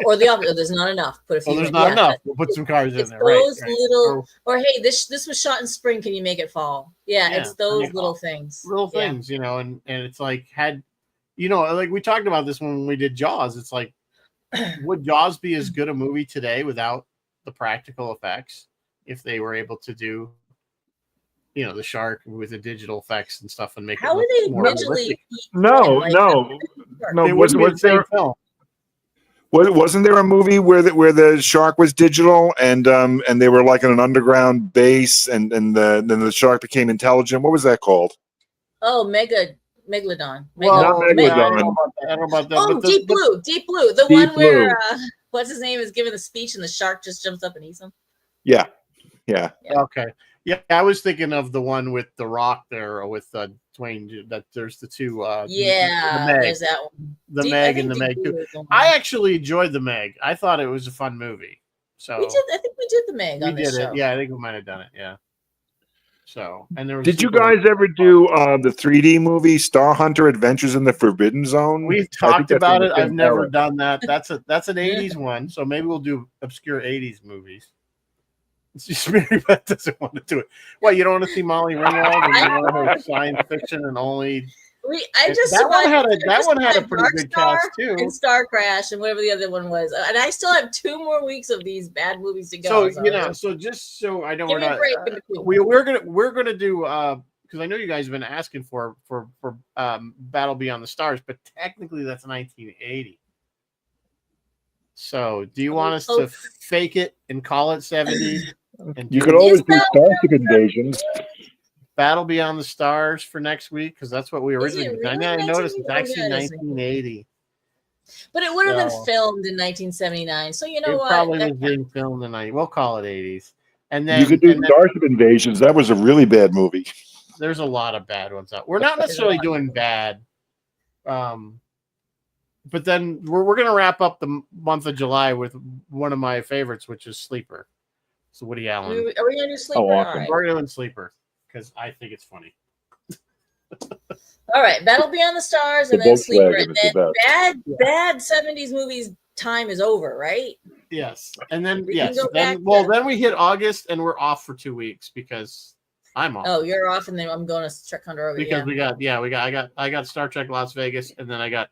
Or the opposite, there's not enough. Put a few. There's not enough. We'll put some cars in there. Those little, or hey, this was shot in spring. Can you make it fall? Yeah, it's those little things. Little things, and it's like like we talked about this when we did Jaws. It's like, would Jaws be as good a movie today without the practical effects if they were able to do, the shark with the digital effects and stuff and make How it look are they more visually? realistic? No, Like, no, no. It wouldn't be the same film. Wasn't there a movie where the shark was digital and they were like in an underground base and then the shark became intelligent? What was that called? Oh, Megalodon. Well, Not I Megalodon. don't know about that. I don't know about that. Oh, but Deep Blue. The Deep one where Blue. what's his name is giving the speech and the shark just jumps up and eats him. Yeah. Okay. Yeah, I was thinking of the one with The Rock there, or with Dwayne. That there's the two. Yeah, the Meg, there's that one. the Deep- Meg I and the think Meg Deep too. Blue is the one. I actually enjoyed the Meg. I thought it was a fun movie. So I think we did the Meg we on this did it. show. Yeah, I think we might have done it. Yeah. So and there was. Did you guys ever do the 3D movie Star Hunter: Adventures in the Forbidden Zone? We've I think talked that's about one it. of Tim I've never Keller. done that. That's an '80s one. So maybe we'll do obscure '80s movies. It's just Mary Beth doesn't want to do it. What, you don't want to see Molly Ringwald and you want her science fiction and only that one had a pretty good cast too. And Starcrash and whatever the other one was. And I still have 2 more weeks of these bad movies to go. So just so I know give we're me a not break in between. we're gonna do because I know you guys have been asking for Battle Beyond the Stars, but technically that's 1980. So do you want us to fake it and call it 70s? And You could always do Starship Invasions. Battle Beyond the Stars for next week because that's what we originally. Really I noticed it's actually 1980? 1980. But it would have been filmed in 1979. So you know what? It probably was being filmed in 90. We'll call it 80s. And then You could do Starship Invasions. That was a really bad movie. There's a lot of bad ones out. We're not necessarily doing bad. But then we're going to wrap up the month of July with one of my favorites, which is Sleeper. So Woody Allen. Are we going to do Sleeper? Oh, awesome. All right. We're doing Sleeper because I think it's funny. All right, Battle Beyond the Stars and then Sleeper. And then bad 70s movies time is over, right? Yes. And then, then we hit August and we're off for 2 weeks because I'm off. Oh, you're off and then I'm going to Trek Hunter over because I got Star Trek Las Vegas and then I got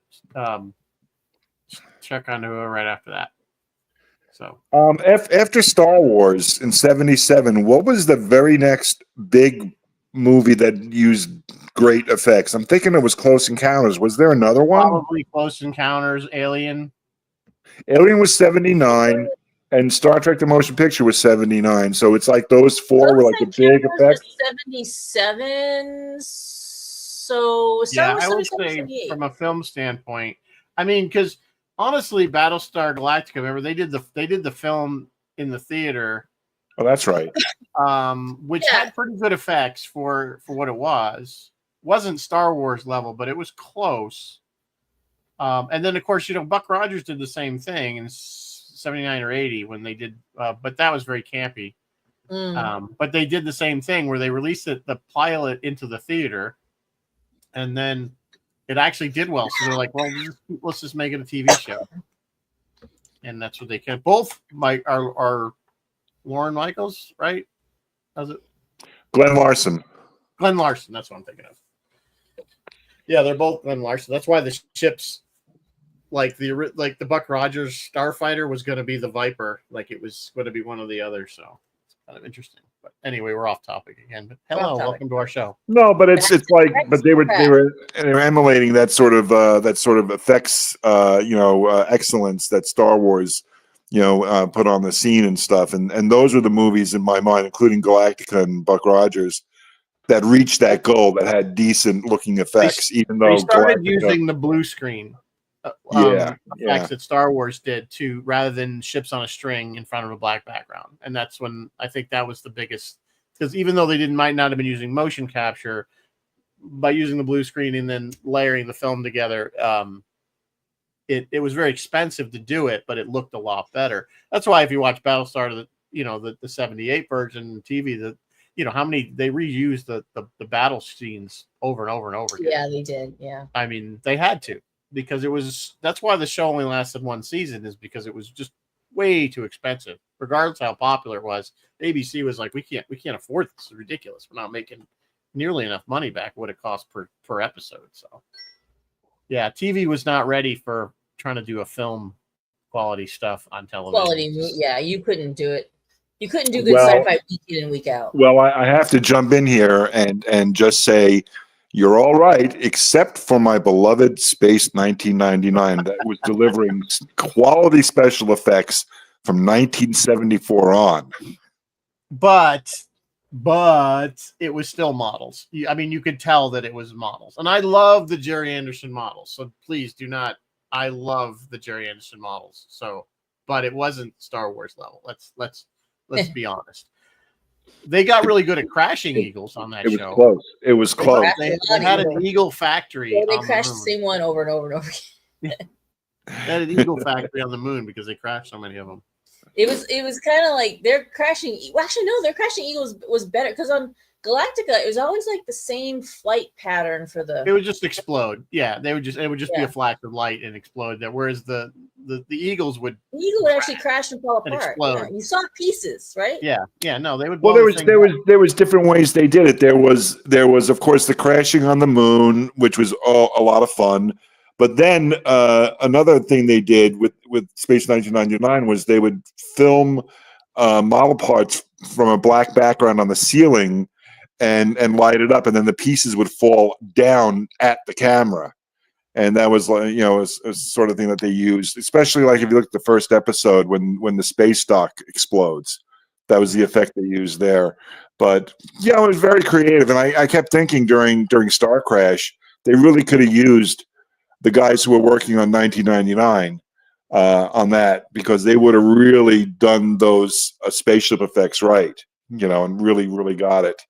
Trek Hunter right after that. So after Star Wars in '77, what was the very next big movie that used great effects? I'm thinking it was Close Encounters. Was there another one? Probably Close Encounters, Alien. Alien was 79, and Star Trek: The Motion Picture was 79. So it's like those 4 were like the big effects. 77. So yeah, I would say from a film standpoint, I mean, because honestly, Battlestar Galactica, remember they did the film in the theater. Oh, that's right. Which had pretty good effects for what it was. Wasn't Star Wars level, but it was close. And then of course, Buck Rogers did the same thing in 79 or 80 when they did, but that was very campy. But they did the same thing where they released the pilot into the theater, and then it actually did well. So they're like, well, let's just make it a TV show. And that's what they can. Both are Lauren Michaels, right? How's it? Glenn Larson. Glenn Larson. That's what I'm thinking of. Yeah, they're both Glenn Larson. That's why the ships, like the Buck Rogers Starfighter, was going to be the Viper. Like it was going to be one or the other. So it's kind of interesting. But anyway, we're off topic again. But hello, welcome to our show. No, but it's like, but they were emulating that sort of effects, excellence that Star Wars, put on the scene and stuff. And those are the movies in my mind, including Galactica and Buck Rogers, that reached that goal, that had decent looking effects, even though they started using the blue screen. Effects that Star Wars did too, rather than ships on a string in front of a black background. And that's when I think that was the biggest, because even though they might not have been using motion capture, by using the blue screen and then layering the film together, it was very expensive to do it, but it looked a lot better. That's why if you watch Battlestar, the 78 version TV, how many they reused the battle scenes over and over and over again. Yeah, they did. Yeah. I mean, they had to. Because that's why the show only lasted 1 season, is because it was just way too expensive. Regardless how popular it was, ABC was like, we can't afford this. It's ridiculous. We're not making nearly enough money back what it costs per episode. So Yeah, TV was not ready for trying to do a film quality stuff on television. Yeah, you couldn't do it. You couldn't do good Well, sci-fi week in and week out. Well, I have to jump in here and just say you're all right, except for my beloved Space 1999 that was delivering quality special effects from 1974 on. But it was still models. I mean, you could tell that it was models. And I love the Jerry Anderson models. So please do not. I love the Jerry Anderson models. So, but it wasn't Star Wars level. Let's be honest. They got really good at crashing eagles on that It was show. close. It was close. They had an eagle factory. Yeah, they on crashed the the moon. same one over and over and over again. They had an eagle factory on the moon because they crashed so many of them. It was kind of like they're crashing. Well, actually, no, their crashing eagles was better because on Galactica it was always like the same flight pattern for the. It would just explode. Yeah, it would just be a flash of light and explode. That whereas the eagles would. The eagle would actually crash and fall and apart. explode. Yeah, you saw pieces, right? Yeah, no, they would. Well, there was different ways they did it. There was of course the crashing on the moon, which was a lot of fun. But then another thing they did with Space 1999 was they would film model parts from a black background on the ceiling and light it up, and then the pieces would fall down at the camera. And that was like, a sort of thing that they used, especially like if you look at the first episode when the space dock explodes. That was the effect they used there. But it was very creative. And I kept thinking during Starcrash, they really could have used the guys who were working on 1999 on that, because they would have really done those spaceship effects right, and really got it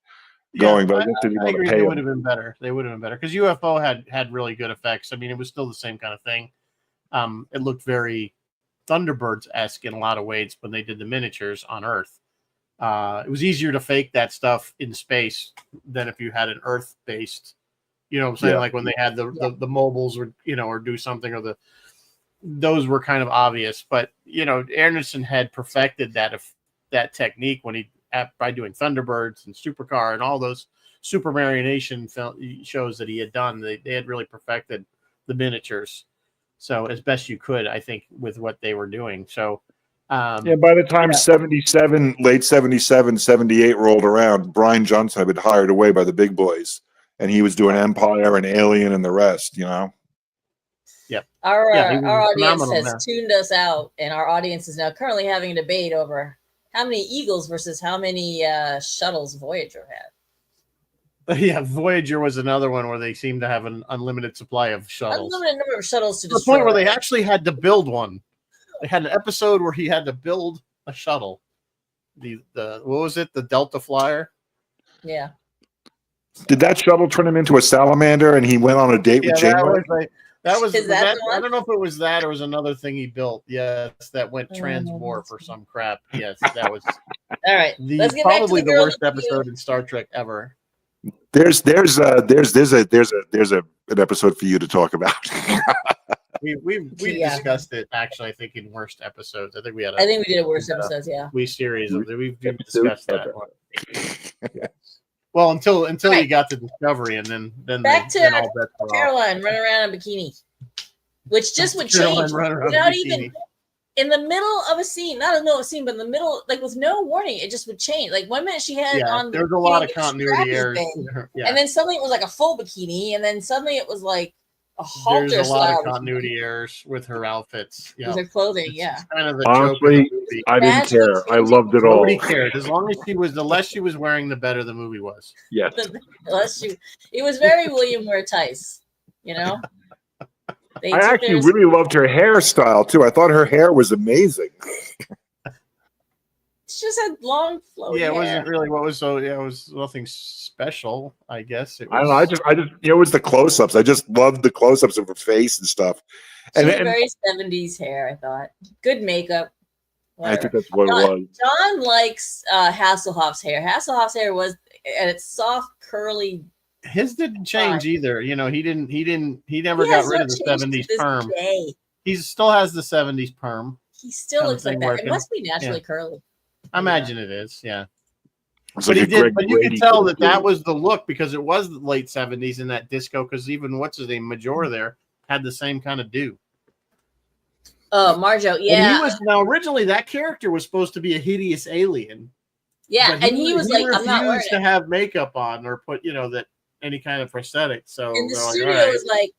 going. But I just didn't want to pay they them. would have been better. They would have been better because UFO had really good effects. I mean, it was still the same kind of thing. It looked very Thunderbirds-esque in a lot of ways when they did the miniatures on Earth. It was easier to fake that stuff in space than if you had an Earth-based. You know what I'm saying? Yeah. Like when they had the mobiles or do something, or those were kind of obvious. But Anderson had perfected that technique when by doing Thunderbirds and Supercar and all those Super Marionation shows that he had done. They had really perfected the miniatures. So as best you could, I think, with what they were doing. So by the time 77, late 77, 78 rolled around, Brian Johnson had been hired away by the big boys. And he was doing Empire and Alien and the rest, Yep. Our audience phenomenal has there. tuned us out, and our audience is now currently having a debate over how many Eagles versus how many shuttles Voyager had. Yeah, Voyager was another one where they seemed to have an unlimited supply of shuttles. Unlimited number of shuttles to To the destroy. point where they actually had to build one. They had an episode where he had to build a shuttle. The what was it? The Delta Flyer. Yeah. Did that shuttle turn him into a salamander and he went on a date with Janeway? Is that the one? I don't know if it was that or was another thing he built. Yes, that went transwarp or some crap. Yes, that was all right. Let's get probably back to the worst episode in Star Trek ever. There's an episode for you to talk about. We discussed it actually. I think in worst episodes. I think we did a worst episodes. Yeah. We series of we've discussed that. Yeah. Well, until you got to Discovery, and then back to all bets were off. Caroline running around in a bikini, which just would change without even in the middle of a scene, not in the middle of a scene, but in the middle, like with no warning, it just would change. Like 1 minute she had on. There was a lot of continuity errors, and then suddenly it was like a full bikini, and then suddenly it was like a halter. There's a lot of continuity errors with her outfits. With her clothing, it's kind of the honestly, joke of the movie. I didn't care. I loved it all. Nobody cared as long as the less she was wearing, the better the movie was. Yes. It was very William Ware Tice, I actually really loved her hairstyle too. I thought her hair was amazing. She just had long flowy hair. It wasn't really what was so. Yeah, it was nothing special. I guess it was. I don't know. I just it was the close-ups. I just loved the close-ups of her face and stuff. She had very 70s hair. I thought good makeup. Whatever. I think that's what it was. John likes Hasselhoff's hair. Hasselhoff's hair was and it's soft, curly. His didn't change either. He never got rid of the 70s perm. He still has the 70s perm. He still looks like that. Working. It must be naturally curly. I imagine it is, yeah. But you could tell that was the look because it was the late 70s in that disco. Because even what's his name, Major there, had the same kind of do. Oh, Marjo, And yeah, he was now originally that character was supposed to be a hideous alien. yeah, But and he was like, "I'm not wearing refused to it." have makeup on or put, that any kind of prosthetic. So And the they're like, studio all right, was like,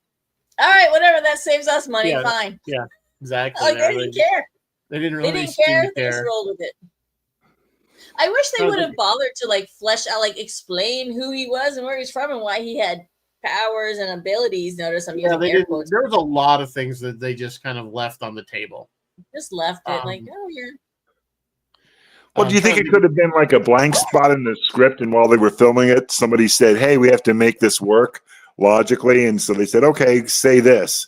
"All right, whatever, that saves us money, yeah, fine." yeah, exactly. Like they didn't care. They didn't They really didn't seem care. to They just care. rolled with it. I wish they Sounds would have like- bothered to like flesh out, like explain who he was and where he's from and why he had powers and abilities. Notice I'm Yeah, using they air didn't. quotes. There was a lot of things that they just kind of left on the table. Just left it like, Um, oh, you're. Well, do you think it could have been like a blank spot in the script, and while they were filming it, somebody said, "Hey, we have to make this work logically," and so they said, "Okay, say this."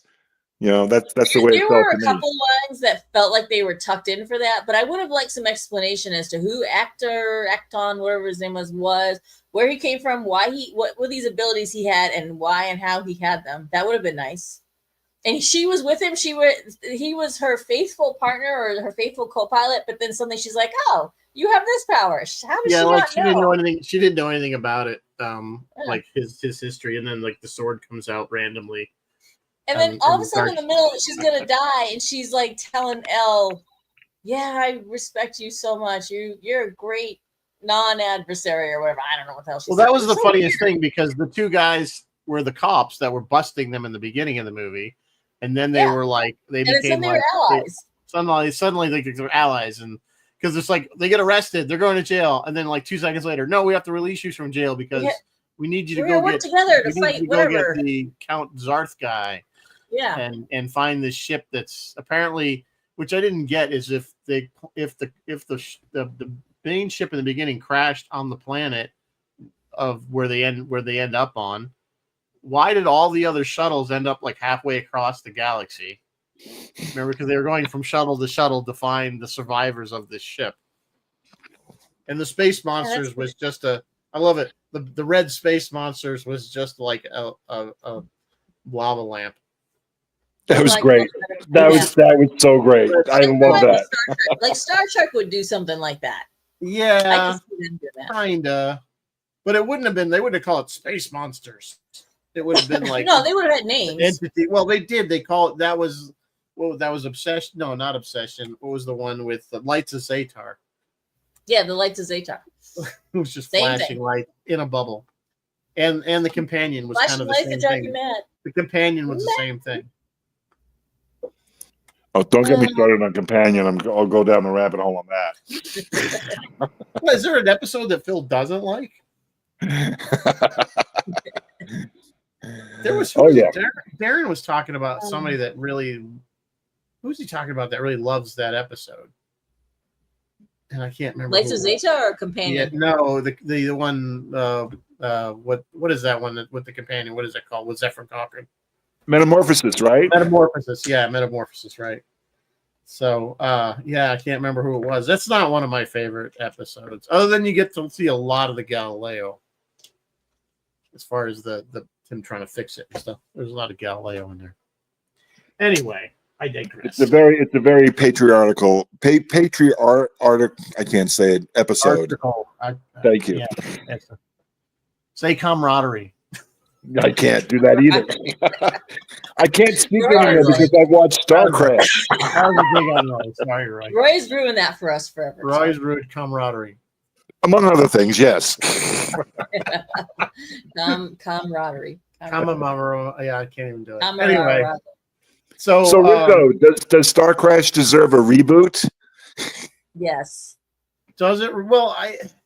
That's the way it There felt were to a me. couple lines that felt like they were tucked in for that, but I would have liked some explanation as to who Acton, whatever his name was, where he came from, what were these abilities he had, and why and how he had them. That would have been nice. And she was with him. He was her faithful partner or her faithful co-pilot. But then suddenly she's like, "Oh, you have this power. How does she not she know?" didn't know anything. She didn't know anything about it. Yeah. Like his history, and then like the sword comes out randomly. And then all of a and sudden, in the middle, she's gonna die, and she's like telling Elle, "Yeah, I respect you so much. You're a great non-adversary or whatever." I don't know what the hell she Well, said. that was It the so funniest weird. thing because the two guys were the cops that were busting them in the beginning of the movie, and then they Yeah. were like they And then became they were allies. suddenly like they're allies, and because it's like they get arrested, they're going to jail, and then like 2 seconds later, no, we have to release you from jail because we need you to We're go gonna work get together to we need fight you to go get whatever. the Count Zarth guy Yeah. and find this ship that's apparently, which I didn't get, is if the main ship in the beginning crashed on the planet of where they end up on, why did all the other shuttles end up like halfway across the galaxy? Remember, because they were going from shuttle to find the survivors of this ship. And the space monsters was just I love it. The red space monsters was just like a lava lamp. That was great. That was so great. I love that. Like Star Trek would do something like that. Yeah, I can see them do that. Kinda. But it wouldn't have been. They wouldn't have called it space monsters. It would have been like no, they would have had names. Entity. Well, they did. They call it. That was Obsession. No, not Obsession. What was the one with the Lights of Zatar? Yeah, the Lights of Zatar. It was just Same flashing thing. light in a bubble, and the companion was Flashing kind of the lights same that drive you thing. mad. The companion was the same thing. Oh, don't get me started on Companion. I'll go down the rabbit hole on that. Well, is there an episode that Phil doesn't like? There was. Darren was talking about somebody that really. Who's he talking about that really loves that episode? And I can't remember. Lights of Zatar or Companion? Yeah, no, the one. What is that one with the companion? What is that called? With Zephyr Cochrane? Metamorphosis, right? Metamorphosis. Yeah, Metamorphosis. Right. So, yeah, I can't remember who it was. That's not one of my favorite episodes. Other than you get to see a lot of the Galileo, as far as the him trying to fix it and stuff. There's a lot of Galileo in there. Anyway, I digress. It's a very patriarchal. I can't say it. Episode. Thank you. Yeah, say camaraderie. I can't do that either. I can't speak anymore because I've watched Starcrash. That was a big on Roy. Sorry, Roy. Roy's ruined that for us forever. Roy's ruined camaraderie. Among other things, yes. Camaraderie. Yeah, I can't even do it. Camaraderie. Anyway, so Ringo, does Starcrash deserve a reboot? Yes. Does it? Well,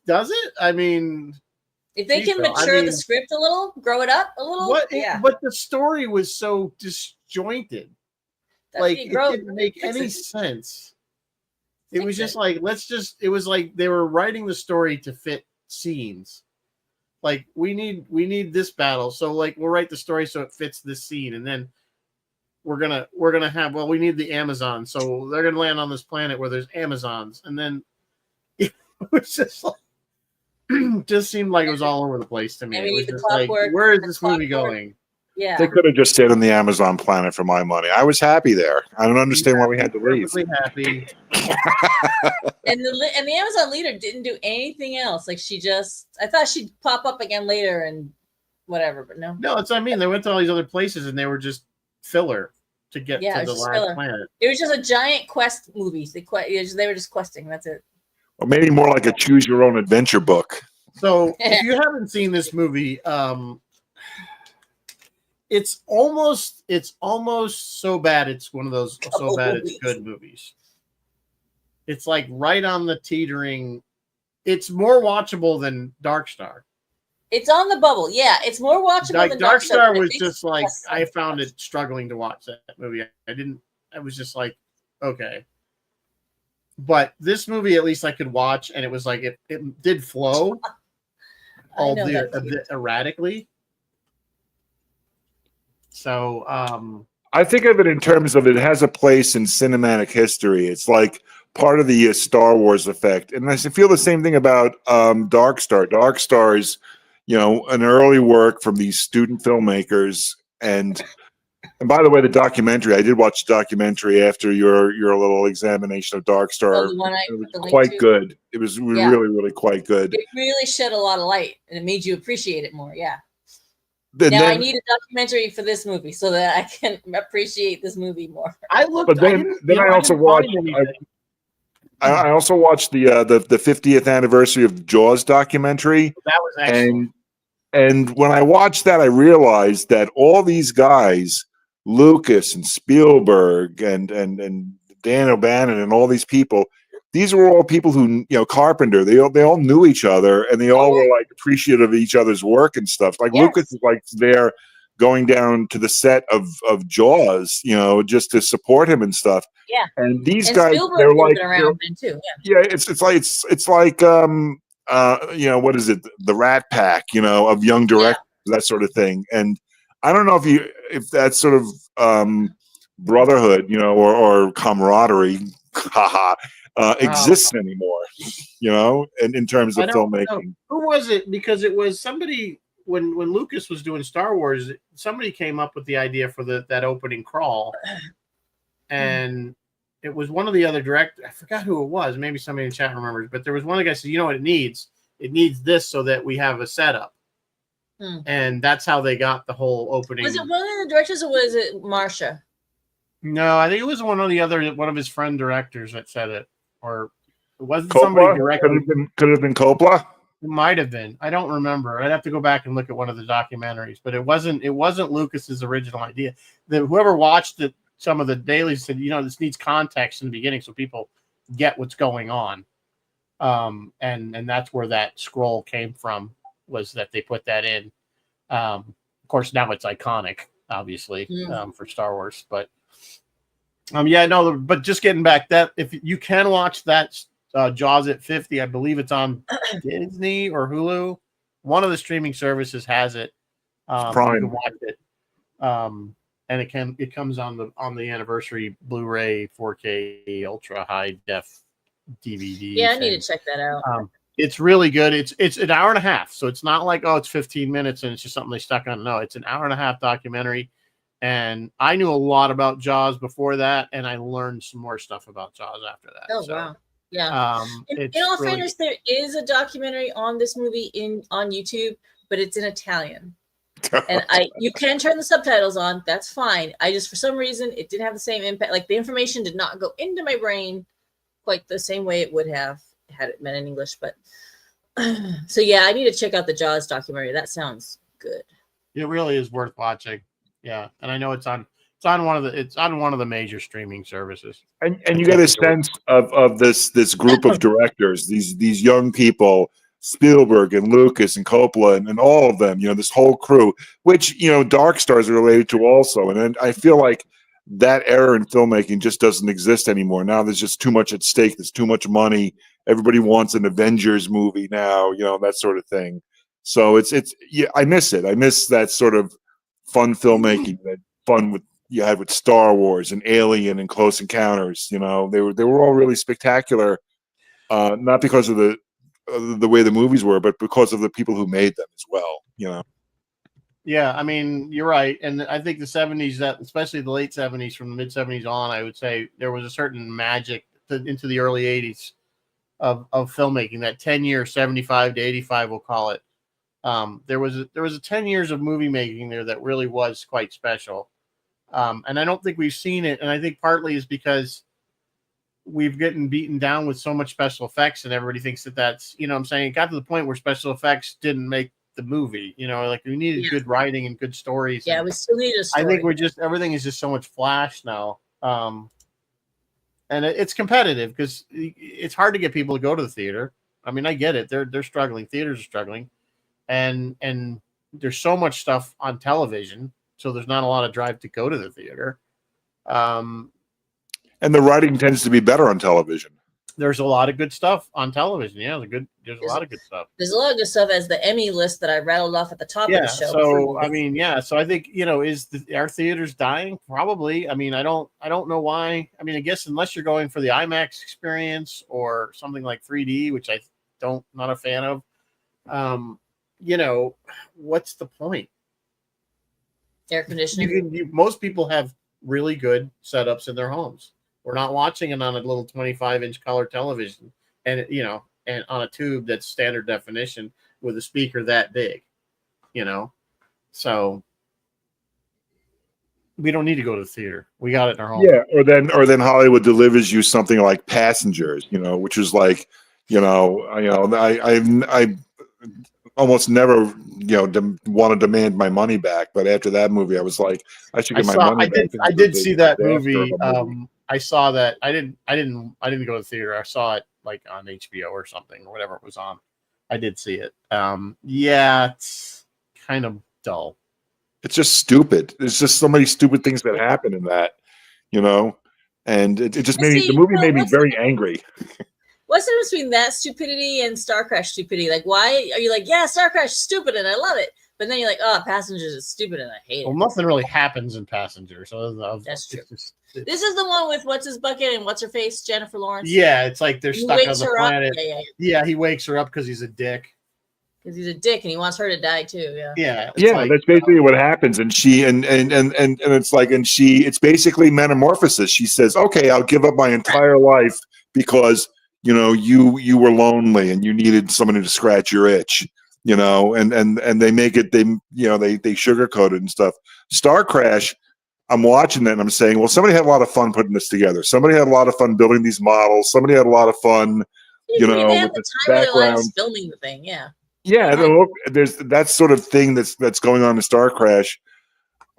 does it? I mean, if they can mature the script a little, grow it up a little, But the story was so disjointed. Like it didn't make any sense. It was just like it was like they were writing the story to fit scenes. Like we need this battle, so like we'll write the story so it fits this scene, and then we're gonna have we need the Amazon, so they're gonna land on this planet where there's Amazons, and then it was just like just seemed like it was all over the place to me. It was just like, where is this movie going? Yeah, they could have just stayed on the Amazon planet for my money. I was happy there. I don't understand why we had to leave. Happy. and the Amazon leader didn't do anything else. Like I thought she'd pop up again later and whatever, but no. No, that's what I mean. They went to all these other places and they were just filler to get Yeah, to it was the just last filler. planet. It was just a giant quest movie. They were just questing. That's it. Or maybe more like a choose your own adventure book. So if you haven't seen this movie, it's almost so bad it's one of those so bad it's good movies. It's like right on the teetering. It's more watchable than Dark Star. It's on the bubble. Yeah, it's more watchable Like than Dark Star but it was makes just like less I sense. found it struggling to watch that movie. I was just like, okay. But this movie at least I could watch, and it was like it did flow, I know albeit that a bit erratically. So I think of it in terms of it has a place in cinematic history. It's like part of the Star Wars effect, and I feel the same thing about Dark Star. Dark Star is, an early work from these student filmmakers, and by the way, the documentary I did watch the documentary after your little examination of Dark Star. the one I It was put the link quite to. good. It was really quite good. It really shed a lot of light, and it made you appreciate it more. Yeah. And Now I then, need a documentary for this movie so that I can appreciate this movie more. I looked. but then I also watched. I also watched the 50th anniversary of Jaws documentary. That was excellent. And when I watched that, I realized that all these guys, Lucas and Spielberg and Dan O'Bannon and all these people, these were all people who, Carpenter, they all knew each other, and they all were like appreciative of each other's work and stuff. Like Lucas is like there going down to the set of Jaws, just to support him and stuff. Yeah. And these and guys, Spielberg they're would have like, been around then too. yeah, it's like what is it, the Rat Pack, of young directors, that sort of thing. And I don't know if that sort of brotherhood, or camaraderie, exists anymore, in terms of filmmaking. Who was it? Because it was somebody when Lucas was doing Star Wars, somebody came up with the idea for that opening crawl, and it was one of the other directors. I forgot who it was. Maybe somebody in the chat remembers. But there was one of the guys said, "You know what it needs? It needs this so that we have a setup." And that's how they got the whole opening. Was it one of the directors or was it Marsha? No, I think it was one of his friend directors that said it, or it wasn't Coppola? somebody directly. Could have been Coppola. It might have been. I don't remember. I'd have to go back and look at one of the documentaries, but it wasn't Lucas's original idea. Whoever watched it, some of the dailies said, this needs context in the beginning so people get what's going on. And that's where that scroll came from, was that they put that in. Of course, now it's iconic, obviously, for Star Wars. But but just getting back, that if you can watch that Jaws at 50, I believe it's on Disney or Hulu. One of the streaming services has it. You can watch it. And it comes on the anniversary Blu-ray 4K ultra high def DVD. Yeah, I need to check that out. It's really good. It's an hour and a half, so it's not like it's 15 minutes and it's just something they stuck on. No, it's an hour and a half documentary. And I knew a lot about Jaws before that, and I learned some more stuff about Jaws after that. Oh, wow. Yeah. In all fairness, there is a documentary on this movie on YouTube, but it's in Italian. And you can turn the subtitles on. That's fine. I just, for some reason, it didn't have the same impact. Like the information did not go into my brain quite the same way it would have had it been in English. But so yeah, I need to check out the Jaws documentary. That sounds good. It really is worth watching. Yeah, and I know it's on one of the major streaming services. And you get a sense of this group of directors, these young people, Spielberg and Lucas and Coppola and all of them, this whole crew, which, Dark Star is related to also. And I feel like that era in filmmaking just doesn't exist anymore. Now there's just too much at stake. There's too much money. Everybody wants an Avengers movie now, that sort of thing. So I miss it. I miss that sort of fun filmmaking, that fun you had with Star Wars and Alien and Close Encounters. They were all really spectacular, not because of the way the movies were, but because of the people who made them as well. Yeah, I mean, you're right, and I think the 70s, that especially the late 70s, from the mid 70s on, I would say there was a certain magic into the early 80s of filmmaking. That 10 years, 75 to 85, we'll call it. There was a 10 years of movie making there that really was quite special. And I don't think we've seen it. And I think partly is because we've gotten beaten down with so much special effects, and everybody thinks that that's, you know what I'm saying? It got to the point where special effects didn't make the movie, you know, like we needed good writing and good stories. Yeah, and we still need a story. I think everything is just so much flash now. And it's competitive because it's hard to get people to go to the theater. I mean, I get it. They're struggling. Theaters are struggling. And there's so much stuff on television, so there's not a lot of drive to go to the theater. And the writing tends to be better on television. There's a lot of good stuff on television. Yeah, there's a lot of good stuff. There's a lot of good stuff, as the Emmy list that I rattled off at the top of the show. So I mean, so I think, you know, are theaters dying? Probably. I mean, I don't know why. I mean, I guess unless you're going for the IMAX experience or something like 3D, which not a fan of. You know, what's the point? Air conditioning. Most people have really good setups in their homes. We're not watching it on a little 25-inch color television, and and on a tube that's standard definition with a speaker that big, you know. So we don't need to go to the theater. We got it in our home. Yeah, or then Hollywood delivers you something like Passengers, you know, which is like, I almost never, want to demand my money back. But after that movie, I was like, I should get my money back. I did see that movie. I saw that. I didn't go to the theater. I saw it like on HBO or something, or whatever it was on. I did see it. Yeah, it's kind of dull. It's just stupid. There's just so many stupid things that happen in that, and it just the movie made me very angry. What's the difference between that stupidity and Starcrash stupidity? Like, why are you like, yeah, Starcrash is stupid and I love it, but then you're like, oh, Passengers is stupid and I hate it? Well, nothing really happens in Passengers. So that's true. This is the one with what's his bucket and what's her face, Jennifer Lawrence. Yeah, it's like they're stuck on the planet. Yeah, he wakes her up because he's a dick. Because he's a dick and he wants her to die too. Yeah. That's basically what happens. And she and it's like, it's basically metamorphosis. She says, okay, I'll give up my entire life because you were lonely and you needed someone to scratch your itch, and they make it, they sugarcoat it and stuff. Starcrash, I'm watching that and I'm saying, well, somebody had a lot of fun putting this together. Somebody had a lot of fun building these models. Somebody had a lot of fun, they had the time of their lives filming the thing. Yeah, look, there's that sort of thing that's going on in Starcrash.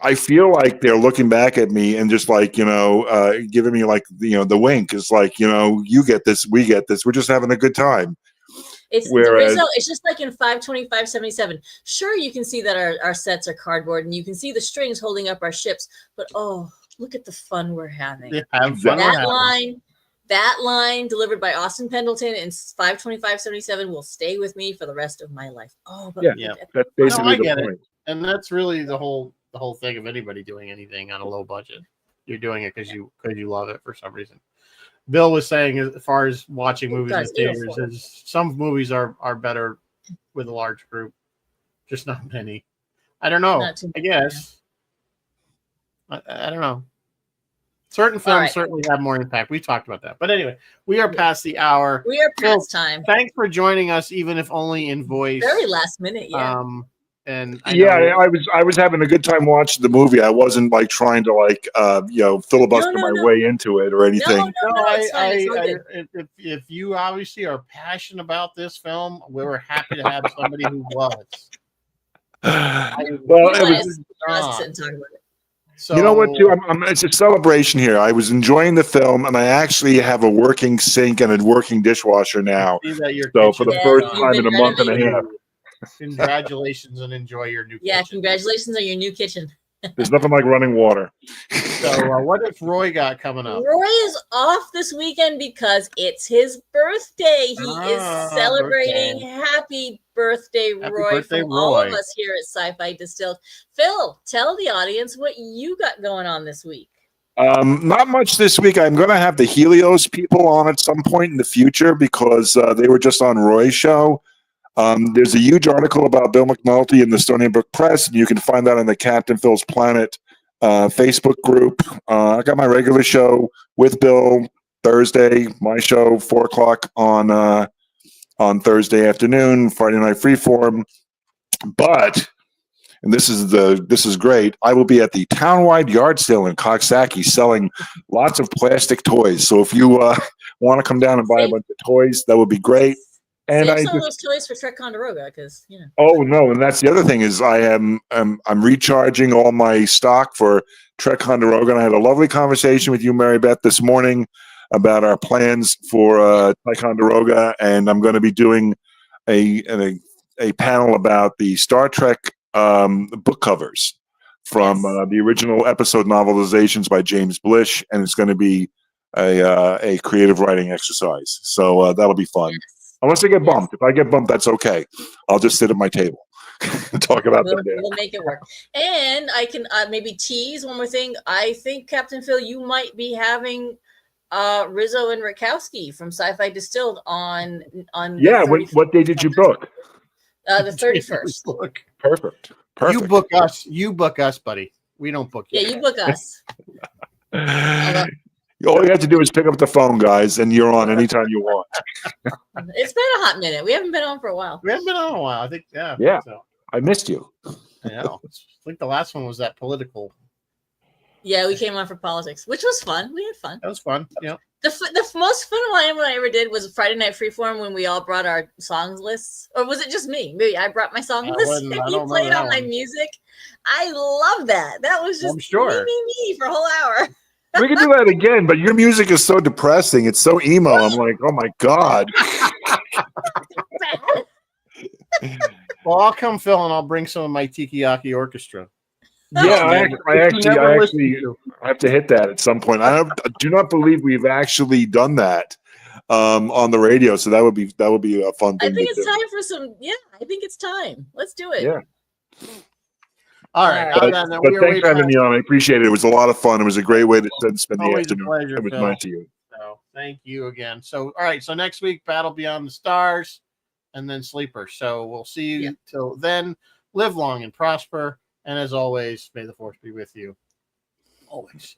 I feel like they're looking back at me and just like, giving me like, the wink. It's like, you get this, we get this. We're just having a good time. It's just like in 52577. Sure, you can see that our sets are cardboard and you can see the strings holding up our ships, but oh, look at the fun we're having. That line delivered by Austin Pendleton in 52577 will stay with me for the rest of my life. Oh, but that's basically the point. It. And that's really the whole thing of anybody doing anything on a low budget. You're doing it because you love it for some reason. Bill was saying, as far as watching movies in theaters, is some movies are better with a large group, just not many. I don't know. I guess. I don't know. Certain films certainly have more impact. We talked about that. But anyway, we are past the hour. We are past time. Thanks for joining us, even if only in voice. Very last minute, yeah. And I was having a good time watching the movie. I wasn't like trying to filibuster my way into it or anything. If you obviously are passionate about this film, we were happy to have somebody who was. It was So, you know what, too? It's a celebration here. I was enjoying the film, and I actually have a working sink and a working dishwasher now. So for the first time in a month and a half. Congratulations and enjoy your new kitchen. Yeah, congratulations on your new kitchen. There's nothing like running water. So what if Roy got coming up? Roy is off this weekend because it's his birthday. He is celebrating. Happy birthday, Roy, from all of us here at Sci-Fi Distilled. Phil, tell the audience what you got going on this week. Not much this week. I'm going to have the Helios people on at some point in the future because they were just on Roy's show. There's a huge article about Bill McNulty in the Stony Brook Press, and you can find that on the Captain Phil's Planet Facebook group. I got my regular show with Bill Thursday, my show 4:00 on Thursday afternoon, Friday Night Freeform. But and this is great. I will be at the townwide yard sale in Coxsackie selling lots of plastic toys. So if you want to come down and buy a bunch of toys, that would be great. And Save I some of just, those toys for Ticonderoga, because oh no, and that's the other thing is I'm recharging all my stock for Trek Ticonderoga. And I had a lovely conversation with you, Mary Beth, this morning about our plans for Ticonderoga, and I'm going to be doing a panel about the Star Trek book covers from the original episode novelizations by James Blish, and it's going to be a creative writing exercise. So that'll be fun. Yes. Unless I get bumped. If I get bumped, that's okay. I'll just sit at my table and talk about them there. We'll make it work. And I can maybe tease one more thing. I think, Captain Phil, you might be having Rizzo and Rakowski from Sci-Fi Distilled on Yeah, what day did you book? The 31st. Perfect. You book us. You book us, buddy. We don't book you. Yeah, you book us. All you have to do is pick up the phone, guys, and you're on anytime you want. It's been a hot minute. We haven't been on for a while. We haven't been on a while. I think, yeah. Yeah. So, I missed you. I know. I think the last one was that political. Yeah, we came on for politics, which was fun. We had fun. That was fun. Yeah. The most fun one I ever did was Friday Night Freeform when we all brought our songs lists. Or was it just me? Maybe I brought my song list and you played on my music. I love that. That was just me for a whole hour. We can do that again, but your music is so depressing. It's so emo. I'm like, oh my God. Well, I'll come, Phil, and I'll bring some of my Tikiyaki orchestra. Yeah, I actually have to hit that at some point. I do not believe we've actually done that on the radio, so that would be a fun thing. I think it's time for some. Yeah, I think it's time. Let's do it. Yeah. All right. But thanks for having me on. I appreciate it. It was a lot of fun. It was a great way to spend the afternoon. Pleasure, it was Phil. nice to you. So thank you again. So all right. So next week, Battle Beyond the Stars, and then Sleeper. So we'll see you till then. Live long and prosper. And as always, may the force be with you. Always.